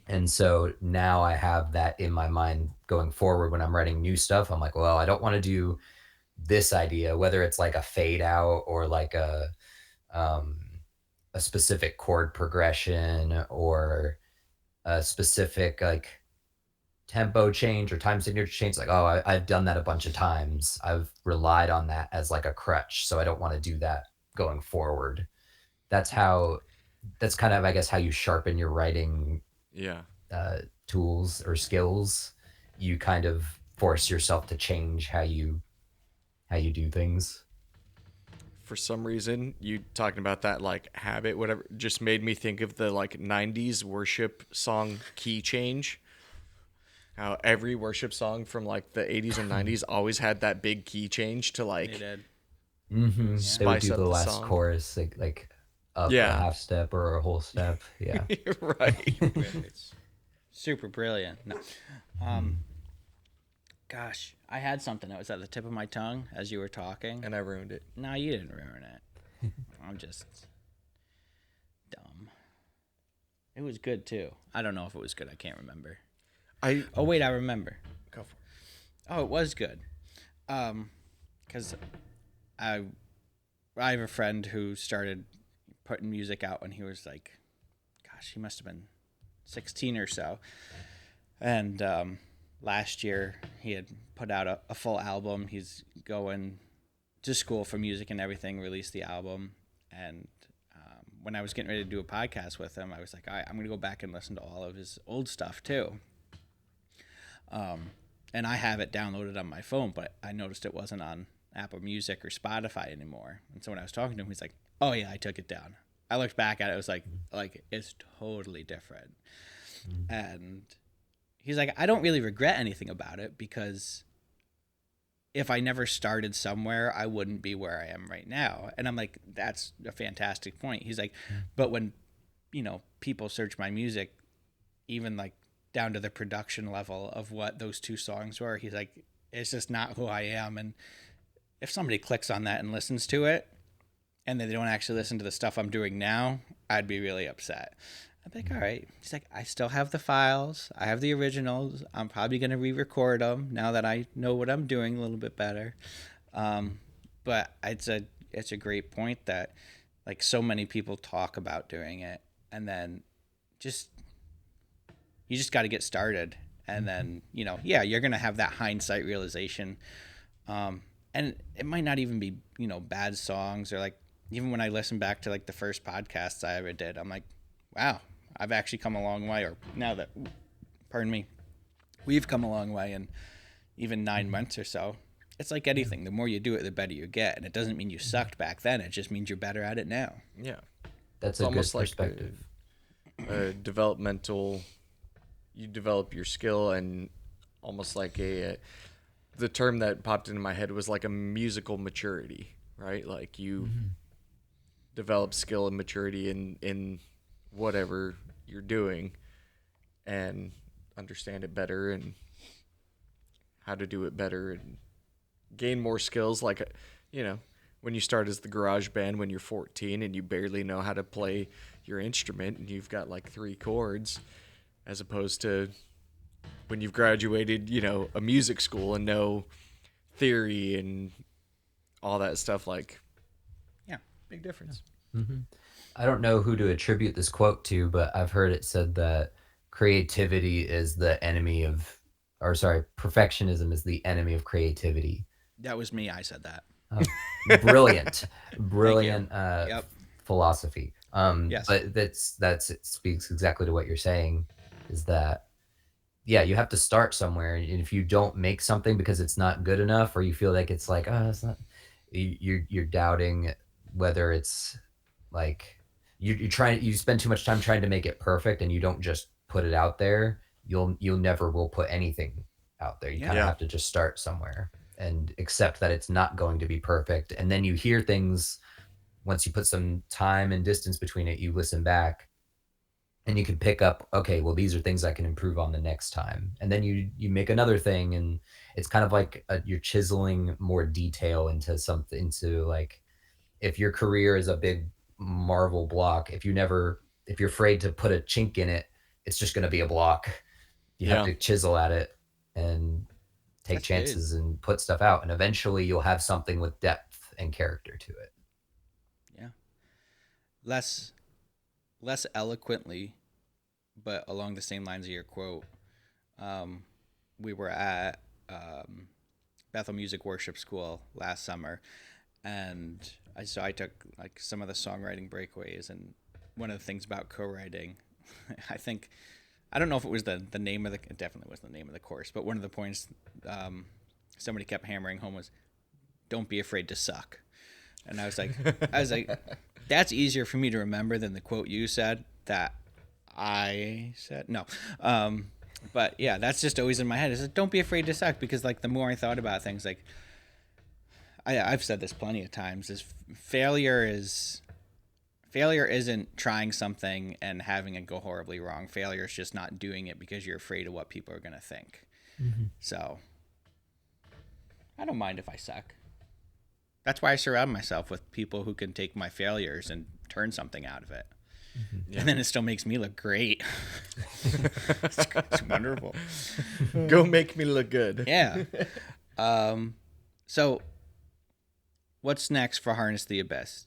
And so now I have that in my mind going forward when I'm writing new stuff. I'm like, well, I don't want to do this idea, whether it's like a fade out or like a specific chord progression or a specific like tempo change or time signature change. Like, oh, I've done that a bunch of times. I've relied on that as like a crutch. So I don't want to do that going forward. That's kind of, I guess, how you sharpen your writing tools or skills. You kind of force yourself to change how you do things. For some reason, you talking about that like habit, whatever, just made me think of the like 90s worship song key change. How every worship song from like the 80s and 90s always had that big key change to like spice They would do up the last song. chorus like up a half step or a whole step. Yeah. Right. It's super brilliant. No. Gosh, I had something that was at the tip of my tongue as you were talking. And I ruined it. No, you didn't ruin it. I'm just dumb. It was good too. I don't know if it was good. I can't remember. Oh wait, I remember. Go for it. Oh, it was good. Because I have a friend who started putting music out when he was like, gosh, he must have been 16 or so. And last year he had put out a full album. He's going to school for music and everything, released the album. And when I was getting ready to do a podcast with him, I was like, all right, I'm going to go back and listen to all of his old stuff too. And I have it downloaded on my phone, but I noticed it wasn't on Apple Music or Spotify anymore. And so when I was talking to him, he's like, oh yeah, I took it down. I looked back at it. It was like it's totally different. And he's like, I don't really regret anything about it, because if I never started somewhere, I wouldn't be where I am right now. And I'm like, that's a fantastic point. He's like, but when, people search my music, even like down to the production level of what those two songs were, he's like, it's just not who I am. And if somebody clicks on that and listens to it and they don't actually listen to the stuff I'm doing now, I'd be really upset. I'm like, all right. He's like, I still have the files. I have the originals. I'm probably going to re-record them now that I know what I'm doing a little bit better. But it's a great point that like so many people talk about doing it, and then you just got to get started. And then, you're going to have that hindsight realization. And it might not even be, bad songs, or like, even when I listen back to like the first podcasts I ever did, I'm like, wow, I've actually come a long way. Or now that, pardon me, we've come a long way in even 9 months or so. It's like anything. The more you do it, the better you get. And it doesn't mean you sucked back then. It just means you're better at it now. Yeah. That's it's a good almost perspective. like a developmental you develop your skill, and almost like the term that popped into my head was like a musical maturity, right? Like you develop skill and maturity in whatever you're doing, and understand it better and how to do it better and gain more skills. Like, you know, when you start as the garage band when you're 14 and you barely know how to play your instrument and you've got like 3 chords, as opposed to when you've graduated, you know, a music school and know theory and all that stuff. Like, yeah, big difference. Mm-hmm. I don't know who to attribute this quote to, but I've heard it said that creativity is the enemy of, or sorry, perfectionism is the enemy of creativity. That was me. I said that. Brilliant, Thank you. brilliant Yep. philosophy. Yes. But that's it speaks exactly to what you're saying, is that yeah, you have to start somewhere, and if you don't make something because it's not good enough, or you feel like it's like, oh, it's not, you're doubting whether it's like you're trying, you spend too much time trying to make it perfect, and you don't just put it out there, you'll never will put anything out there. You Yeah. kind of Yeah. have to just start somewhere and accept that it's not going to be perfect, and then you hear things. Once you put some time and distance between it, you listen back and you can pick up, okay, well, these are things I can improve on the next time, and then you make another thing, and it's kind of like you're chiseling more detail into something, into like, if your career is a big Marvel block, if you're afraid to put a chink in it, it's just going to be a block. You have Yeah. to chisel at it and take That's good. chances and put stuff out, and eventually you'll have something with depth and character to it. Yeah. Less less eloquently, but along the same lines of your quote. Um, we were at Bethel Music Worship School last summer, and I took like some of the songwriting breakaways, and one of the things about co-writing, I think, I don't know if it was the name of the, it definitely was the name of the course, but one of the points um, somebody kept hammering home was, don't be afraid to suck. And I was like, that's easier for me to remember than the quote you said that I said. No. But yeah, that's just always in my head. Is like, don't be afraid to suck, because like the more I thought about things, like I've said this plenty of times, is failure isn't trying something and having it go horribly wrong. Failure is just not doing it because you're afraid of what people are gonna think. Mm-hmm. So I don't mind if I suck. That's why I surround myself with people who can take my failures and turn something out of it. Mm-hmm. Yeah. And then it still makes me look great. It's wonderful. Go make me look good. Yeah. So what's next for Harness the Abyss?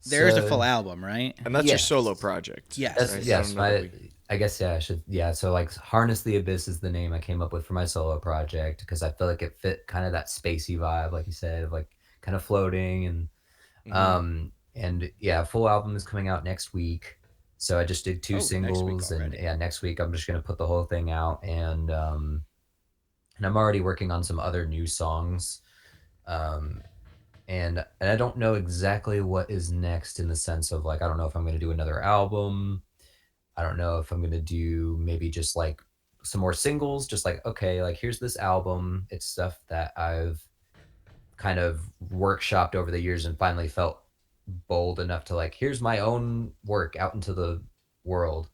There's a full album, right? And that's your Yes. solo project. Yes. That's, right? yes, I don't know that I guess, yeah, I should, yeah. So like Harness the Abyss is the name I came up with for my solo project, because I feel like it fit kind of that spacey vibe, like you said, of like kind of floating, and yeah, full album is coming out next week. So I just did 2 Oh, next week singles, and already. yeah, next week I'm just gonna put the whole thing out, and I'm already working on some other new songs. Um, and I don't know exactly what is next, in the sense of like, I don't know if I'm gonna do another album. I don't know if I'm gonna do maybe just like some more singles, just like, okay, like here's this album. It's stuff that I've kind of workshopped over the years and finally felt bold enough to like, here's my own work out into the world.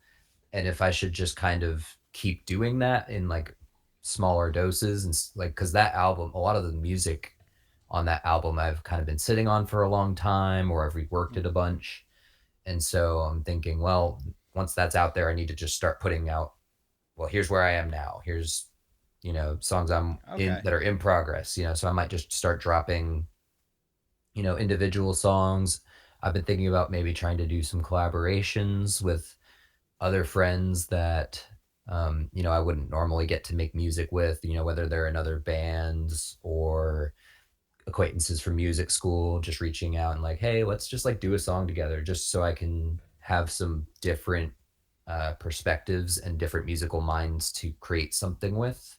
And if I should just kind of keep doing that in like smaller doses, and like, because that album, a lot of the music on that album I've kind of been sitting on for a long time, or I've reworked it a bunch. And so I'm thinking, well, once that's out there, I need to just start putting out, well, here's where I am now. Here's, songs I'm in Okay. that are in progress, so I might just start dropping, individual songs. I've been thinking about maybe trying to do some collaborations with other friends that, I wouldn't normally get to make music with, whether they're in other bands or acquaintances from music school, just reaching out and like, hey, let's just like do a song together, just so I can have some different perspectives and different musical minds to create something with.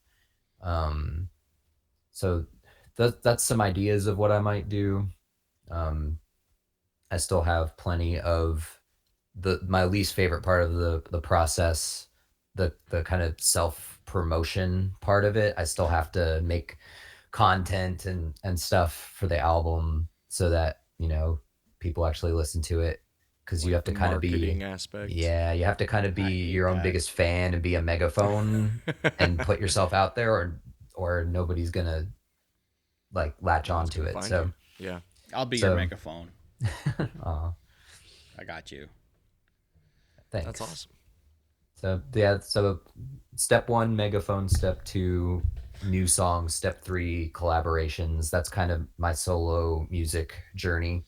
Um, so that's some ideas of what I might do. Um, I still have plenty of my least favorite part of the process the kind of self promotion part of it. I still have to make content and stuff for the album so that, you know, people actually listen to it, because you Like have to the kind of be, marketing aspect. yeah, you have to kind of be I hate your own that. biggest fan and be a megaphone and put yourself out there, or nobody's gonna like latch No one's onto gonna it. find So you. Yeah. I'll be your so megaphone. uh, I got you. thanks. That's awesome. So yeah, so step 1, megaphone. Step 2, new songs. Step 3, collaborations. That's kind of my solo music journey.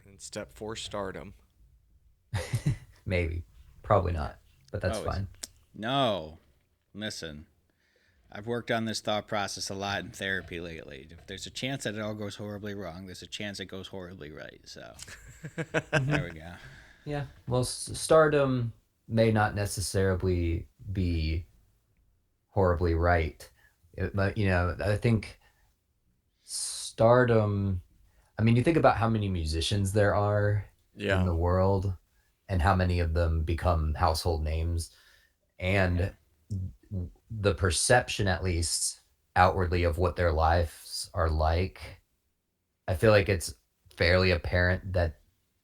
And step 4, stardom. Maybe, probably not, but that's Oh, fine. No. Listen, I've worked on this thought process a lot in therapy lately. If there's a chance that it all goes horribly wrong, there's a chance it goes horribly right. So there we go. Yeah, well, stardom may not necessarily be horribly right. But, you know, I think stardom, I mean, you think about how many musicians there are in Yeah. the world and how many of them become household names, and the perception, at least outwardly, of what their lives are like. I feel like it's fairly apparent that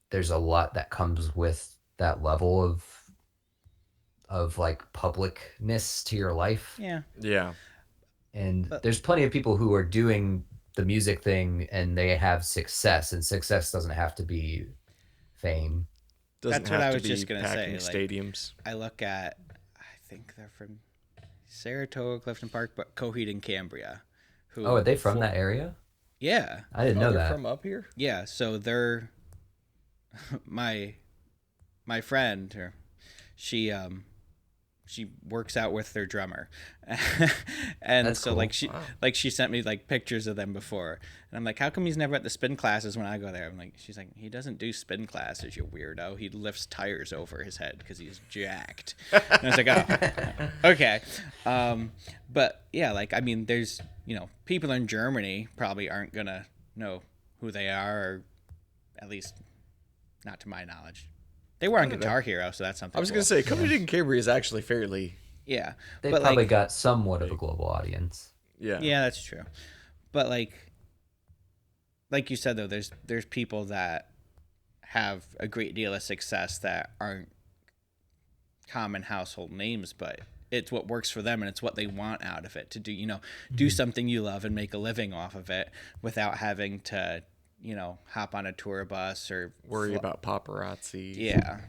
there's a lot that comes with that level of like publicness to your life. Yeah. Yeah. And But there's plenty of people who are doing the music thing and they have success, and success doesn't have to be fame. Doesn't That's what have I to was be just going to packing say. Like, stadiums. I look at, I think they're from Saratoga, Clifton Park, but Coheed and Cambria. Who Oh, are they from that area? Yeah. I didn't Oh, know they're that. from up here? Yeah. So they're my friend, she works out with their drummer. And That's so cool. like she sent me like pictures of them before, and I'm like, how come he's never at the spin classes when I go there? I'm like, she's like, he doesn't do spin classes, you weirdo, he lifts tires over his head because he's jacked. And I was like, oh, okay. But yeah, like, I mean, there's, you know, people in Germany probably aren't gonna know who they are, or at least not to my knowledge. They were on Guitar Hero, so that's something. I was cool. going to say, Coheed and Cambria is actually fairly... Yeah, They but probably like, got somewhat of a global audience. Yeah. yeah, that's true. But like you said though, there's people that have a great deal of success that aren't common household names, but it's what works for them and it's what they want out of it, to do, you know, do something you love and make a living off of it without having to, you know, hop on a tour bus or Worry about paparazzi. Yeah.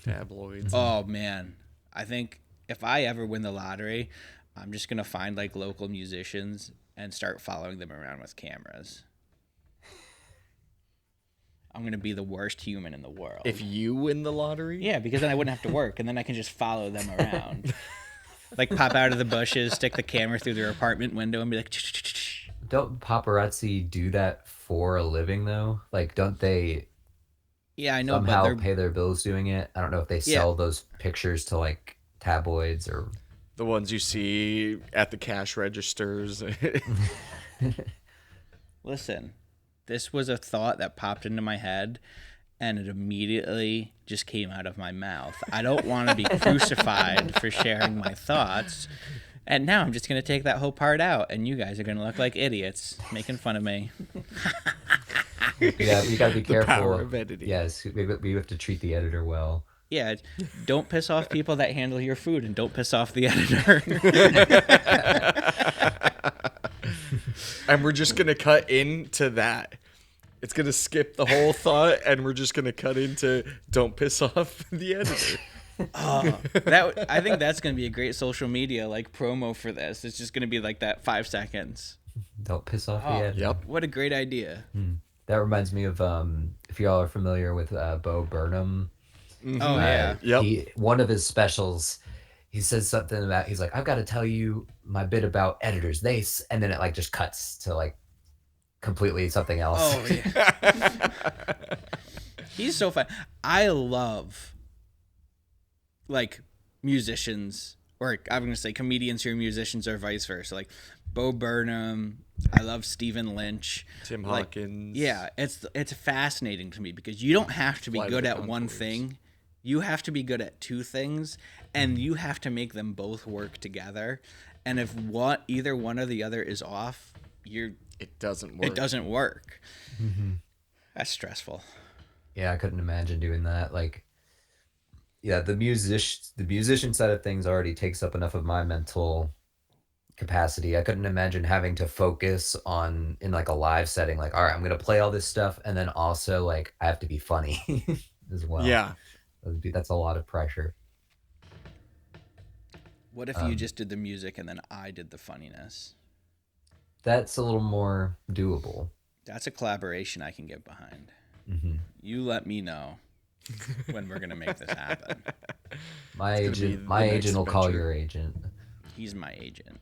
Tabloids. Oh man, I think if I ever win the lottery, I'm just gonna find like local musicians and start following them around with cameras. I'm gonna be the worst human in the world. If you win the lottery? Yeah, because then I wouldn't have to work, and then I can just follow them around. Like pop out of the bushes, stick the camera through their apartment window, and be like, Don't paparazzi do that for a living though? Like, don't they yeah, I know, but somehow they're pay their bills doing it? I don't know if they sell those pictures to like tabloids or... The ones you see at the cash registers. Listen, this was a thought that popped into my head, and it immediately just came out of my mouth. I don't want to be crucified for sharing my thoughts. And now I'm just going to take that whole part out, and you guys are going to look like idiots making fun of me. Yeah, you gotta be careful. Power of editing. Yes, we have to treat the editor well. Yeah, don't piss off people that handle your food, and don't piss off the editor. And we're just going to cut into that. It's going to skip the whole thought, and we're just going to cut into don't piss off the editor. I think that's going to be a great social media like promo for this. It's just going to be like that 5 seconds. Don't piss off the editor. Yep. What a great idea. That reminds me of if y'all are familiar with Bo Burnham. Oh, yeah. Yep. One of his specials, he says something about, he's like, I've got to tell you my bit about editors. And then it like just cuts to like completely something else. Oh, yeah. He's so fun. I love like musicians, or I'm going to say comedians who are musicians or vice versa. Like Bo Burnham. I love Stephen Lynch. Tim Like, Hawkins. yeah, it's fascinating to me because you don't have to be Flight of good the at one Conchords. thing You have to be good at two things, and you have to make them both work together. And if either one or the other is off, it doesn't work. It doesn't work. That's stressful. Yeah, I couldn't imagine doing that. Like, yeah, the musician side of things already takes up enough of my mental capacity. I couldn't imagine having to focus on in like a live setting, like, all right, I'm gonna play all this stuff, and then also like I have to be funny as well. Yeah. That's a lot of pressure. What if you just did the music and then I did the funniness? That's a little more doable. That's a collaboration I can get behind. Mm-hmm. You let me know when we're gonna make this happen. My agent will call your agent. He's my agent.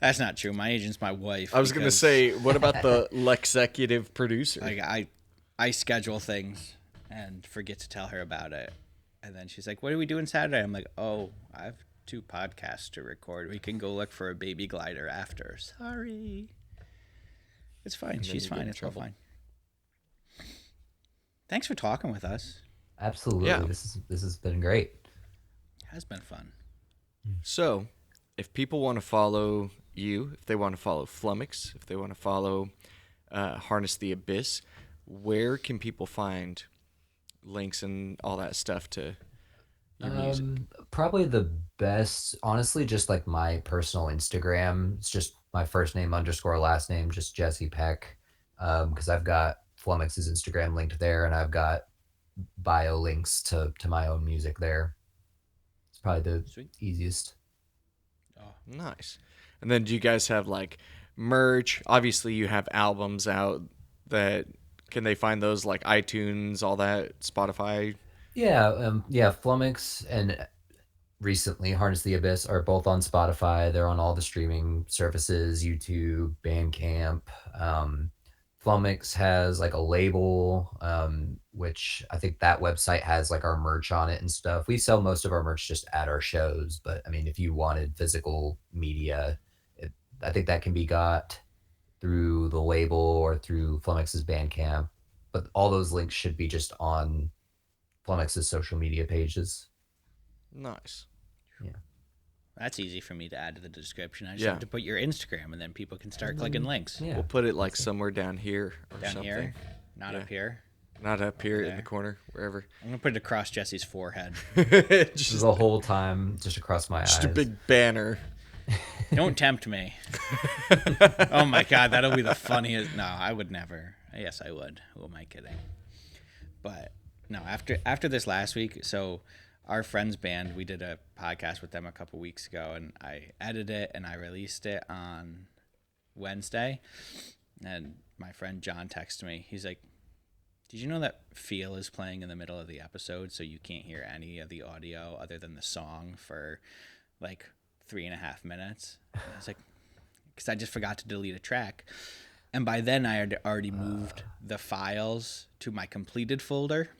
That's not true. My agent's my wife. I was going to say, what about the Lexecutive producer? Like I schedule things and forget to tell her about it. And then she's like, what are we doing Saturday? I'm like, oh, I have 2 podcasts to record. We can go look for a baby glider after. Sorry. It's fine. She's fine. It's all fine. Thanks for talking with us. Absolutely. Yeah. This has been great. It has been fun. So, if people want to follow you, if they want to follow Flummox, if they want to follow Harness the Abyss, where can people find links and all that stuff to your music? Probably the best, honestly, just like my personal Instagram. It's just my first name _ last name, just Jesse Peck. Because I've got Flummox's Instagram linked there, and I've got bio links to my own music there. It's probably the easiest. Oh, nice. And then do you guys have like merch? Obviously, you have albums out. Can they find those like iTunes, all that, Spotify? Yeah, Flummox and recently Harness the Abyss are both on Spotify. They're on all the streaming services, YouTube, Bandcamp. Flummox has like a label, which I think that website has like our merch on it and stuff. We sell most of our merch just at our shows, but I mean, if you wanted physical media, I think that can be got through the label or through Flummox's Bandcamp. But all those links should be just on Flummox's social media pages. Nice. Yeah. That's easy for me to add to the description. I just have to put your Instagram, and then people can start clicking links. Yeah. We'll put it like somewhere down here or Down something. here, not up here. Not up here in there. the corner, wherever. I'm gonna put it across Jesse's forehead. Just The whole time, just across my eyes. a big banner. Don't tempt me. Oh my God, that'll be the funniest. No, I would never. Yes, I would. Who am I kidding? But no, after this last week, so our friend's band, we did a podcast with them a couple weeks ago, and I edited it and I released it on Wednesday. And my friend John texted me. He's like, did you know that Feel is playing in the middle of the episode, so you can't hear any of the audio other than the song for like 3.5 minutes? And I was like, because I just forgot to delete a track. And by then I had already moved the files to my completed folder.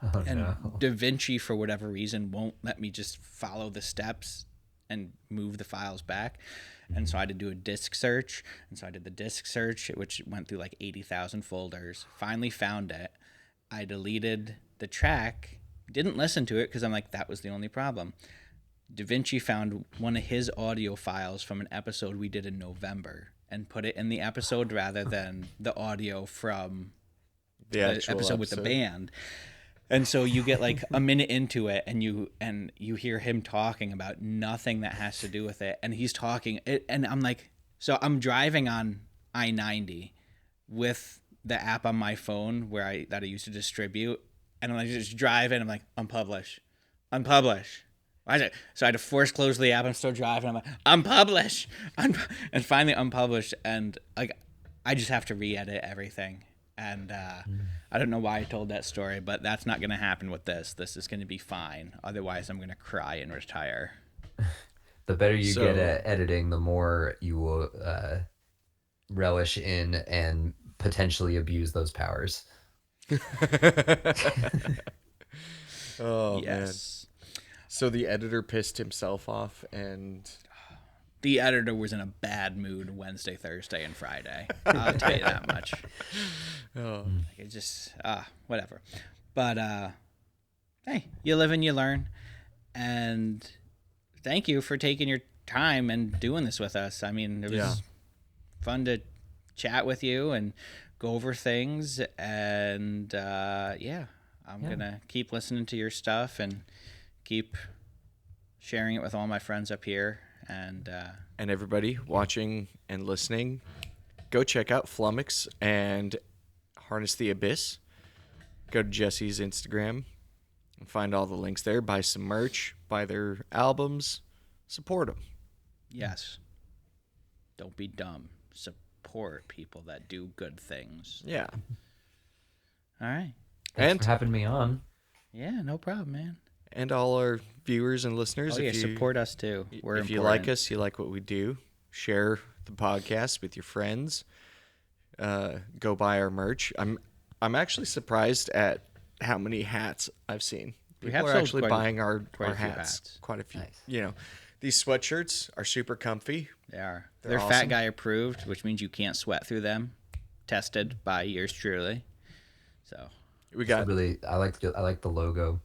Oh, And no. DaVinci, for whatever reason, won't let me just follow the steps and move the files back. And so I had to do a disk search. And so I did the disk search, which went through like 80,000 folders. Finally found it. I deleted the track. Didn't listen to it because I'm like, that was the only problem. DaVinci found one of his audio files from an episode we did in November and put it in the episode rather than the audio from The the actual episode with the band. And so you get like a minute into it and you hear him talking about nothing that has to do with it. And he's talking and I'm like, so I'm driving on I-90 with the app on my phone that I used to distribute. And I'm like, just driving. I'm like, unpublish. So I had to force close the app and still driving. I'm like, unpublish. And finally unpublished. And like, I just have to re-edit everything. And I don't know why I told that story, but that's not going to happen with this. This is going to be fine. Otherwise, I'm going to cry and retire. The better you get at editing, the more you will relish in and potentially abuse those powers. Oh, Yes. man. So the editor pissed himself off and... The editor was in a bad mood Wednesday, Thursday, and Friday. I'll tell you that much. Oh. It just, whatever. But hey, you live and you learn. And thank you for taking your time and doing this with us. I mean, it was fun to chat with you and go over things. And I'm going to keep listening to your stuff and keep sharing it with all my friends up here. And everybody watching and listening, go check out Flummox and Harness the Abyss. Go to Jesse's Instagram and find all the links there. Buy some merch, buy their albums, support them. Yes. Don't be dumb. Support people that do good things. Yeah. All right. Thanks for having me on. Yeah, no problem, man. And all our viewers and listeners. Oh, yeah, support us too. We're if you like us, you like what we do, share the podcast with your friends. Go buy our merch. I'm actually surprised at how many hats I've seen. People are actually buying our hats. Quite a few. Nice. You know, these sweatshirts are super comfy. They are. They're awesome. Fat guy approved, which means you can't sweat through them. Tested by yours truly. So we got I like the logo.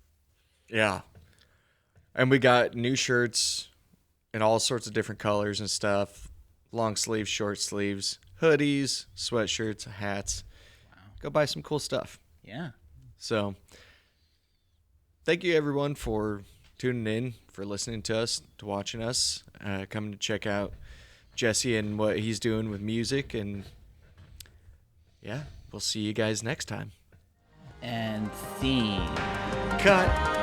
Yeah. And we got new shirts in all sorts of different colors and stuff. Long sleeves, short sleeves, hoodies, sweatshirts, hats. Wow. Go buy some cool stuff. Yeah. So thank you everyone for tuning in, for listening to us, to watching us, coming to check out Jesse and what he's doing with music. And yeah, we'll see you guys next time. And theme. Cut.